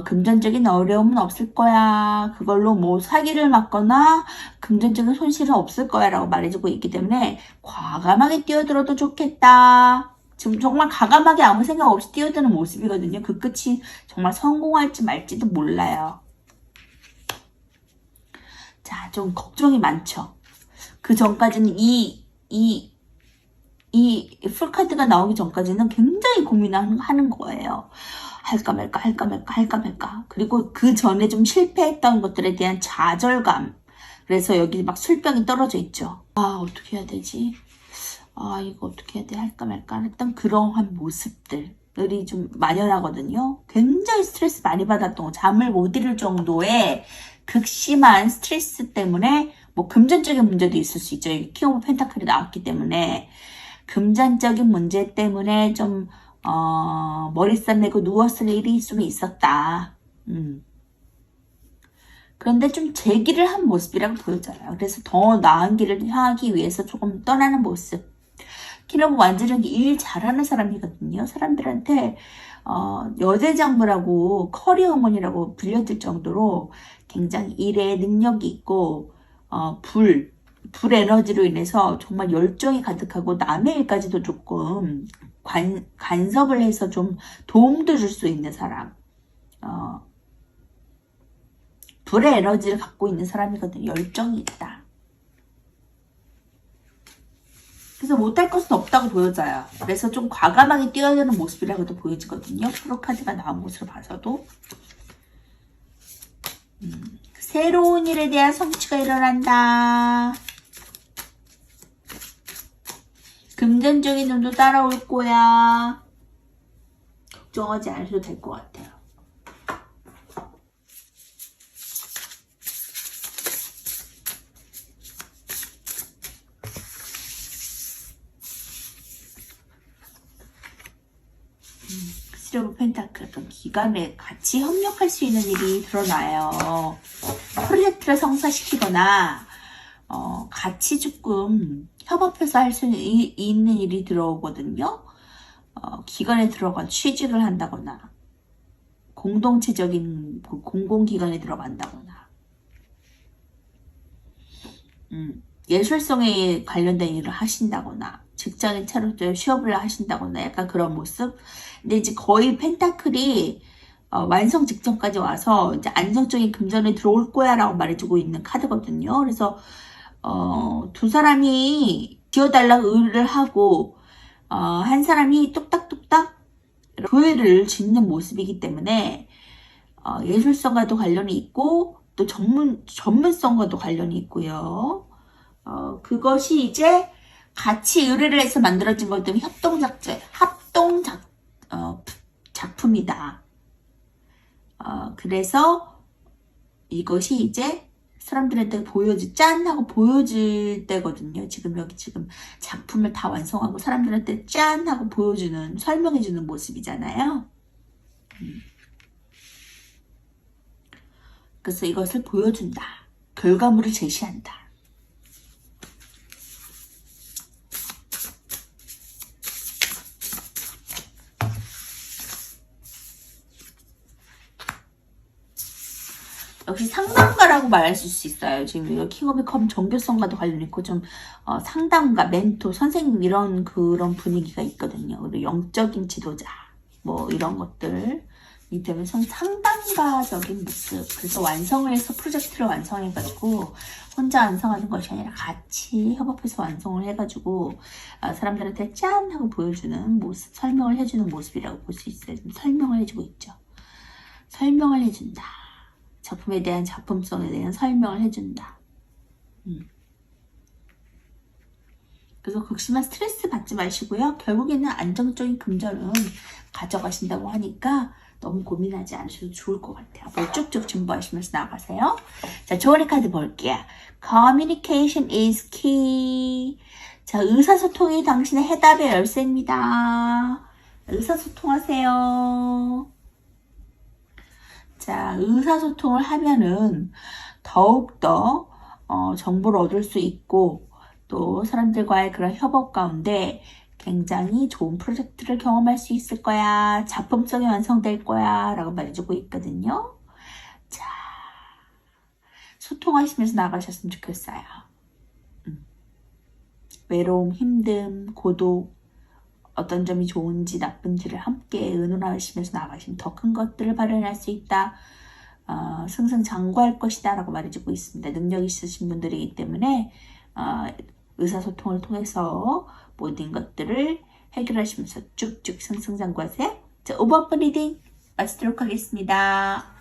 금전적인 어려움은 없을 거야. 그걸로 뭐 사기를 맞거나 금전적인 손실은 없을 거야 라고 말해주고 있기 때문에 과감하게 뛰어들어도 좋겠다. 지금 정말 과감하게 아무 생각 없이 뛰어드는 모습이거든요. 그 끝이 정말 성공할지 말지도 몰라요. 자, 좀 걱정이 많죠. 그 전까지는 이 풀카드가 나오기 전까지는 굉장히 고민하는 거예요. 할까 말까 할까 말까 할까 말까. 그리고 그 전에 좀 실패했던 것들에 대한 좌절감. 그래서 여기 막 술병이 떨어져 있죠. 아, 어떻게 해야 되지? 아, 이거 어떻게 해야 돼? 할까 말까 했던 그러한 모습들이 좀 만연하거든요. 굉장히 스트레스 많이 받았던 거, 잠을 못 이룰 정도의 극심한 스트레스 때문에 뭐 금전적인 문제도 있을 수 있죠. 킹 오브 펜타클이 나왔기 때문에 금전적인 문제 때문에 좀 머리싸 내고 누웠을 일이 좀 있었다. 그런데 좀 재기를 한 모습이라고 보여져요. 그래서 더 나은 길을 향하기 위해서 조금 떠나는 모습. 키노브 완전히 일 잘하는 사람이거든요. 사람들한테 여대장부라고 커리어우먼이라고 불려질 정도로 굉장히 일에 능력이 있고 불 에너지로 인해서 정말 열정이 가득하고 남의 일까지도 조금 간섭을 해서 좀 도움도 줄 수 있는 사람. 불의 에너지를 갖고 있는 사람이거든요. 열정이 있다. 그래서 못할 것은 없다고 보여져요. 그래서 좀 과감하게 뛰어드는 모습이라고도 보여지거든요. 프로카드가 나온 것으로 봐서도. 새로운 일에 대한 성취가 일어난다. 금전적인 눈도 따라올 거야. 걱정하지 않으셔도 될 것 같아요. 스리오브 펜타클 어떤 기관에 같이 협력할 수 있는 일이 드러나요. 프로젝트를 성사시키거나 같이 조금 협업해서 할 수 있는 일이 들어오거든요. 기관에 들어가 취직을 한다거나 공동체적인 공공기관에 들어간다거나 예술성에 관련된 일을 하신다거나 직장인 차로 취업을 하신다거나 약간 그런 모습. 근데 이제 거의 펜타클이 완성 직전까지 와서 이제 안정적인 금전에 들어올 거야 라고 말해주고 있는 카드거든요. 그래서 두 사람이 지어달라고 의뢰를 하고 한 사람이 뚝딱뚝딱 교회를 짓는 모습이기 때문에 예술성과도 관련이 있고 또 전문성과도 관련이 있고요. 그것이 이제 같이 의뢰를 해서 만들어진 것 때문에 작품이다. 그래서 이것이 이제 사람들한테 짠 하고 보여질 때거든요. 지금 작품을 다 완성하고 사람들한테 짠 하고 보여주는, 설명해주는 모습이잖아요. 그래서 이것을 보여준다. 결과물을 제시한다. 역시 상담가라고 말할 수 있어요. 지금 이거 킹 오브 컵 정교성과도 관련 있고 좀 상담가, 멘토, 선생님 이런 그런 분위기가 있거든요. 그리고 영적인 지도자 뭐 이런 것들 이 때문에 상담가적인 모습. 그래서 완성을 해서 프로젝트를 완성해가지고 혼자 완성하는 것이 아니라 같이 협업해서 완성을 해가지고 사람들한테 짠 하고 보여주는 모습, 설명을 해주는 모습이라고 볼 수 있어요. 좀 설명을 해주고 있죠. 설명을 해준다. 작품에 대한 작품성에 대한 설명을 해준다. 그래서 극심한 스트레스 받지 마시고요. 결국에는 안정적인 금전은 가져가신다고 하니까 너무 고민하지 않으셔도 좋을 것 같아요. 앞으로 쭉쭉 준비하시면서 나가세요. 자, 조언의 카드 볼게요. Communication is key. 자, 의사소통이 당신의 해답의 열쇠입니다. 의사소통하세요. 자, 의사소통을 하면은 더욱더 정보를 얻을 수 있고 또 사람들과의 그런 협업 가운데 굉장히 좋은 프로젝트를 경험할 수 있을 거야. 작품성이 완성될 거야. 라고 말해주고 있거든요. 자, 소통하시면서 나가셨으면 좋겠어요. 외로움, 힘듦, 고독, 어떤 점이 좋은지 나쁜지를 함께 의논하시면서 나가시면 더 큰 것들을 발현할 수 있다. 승승장구할 것이다 라고 말해주고 있습니다. 능력 있으신 분들이기 때문에 의사소통을 통해서 모든 것들을 해결하시면서 쭉쭉 승승장구하세요. 자, 5번 리딩 마치도록 하겠습니다.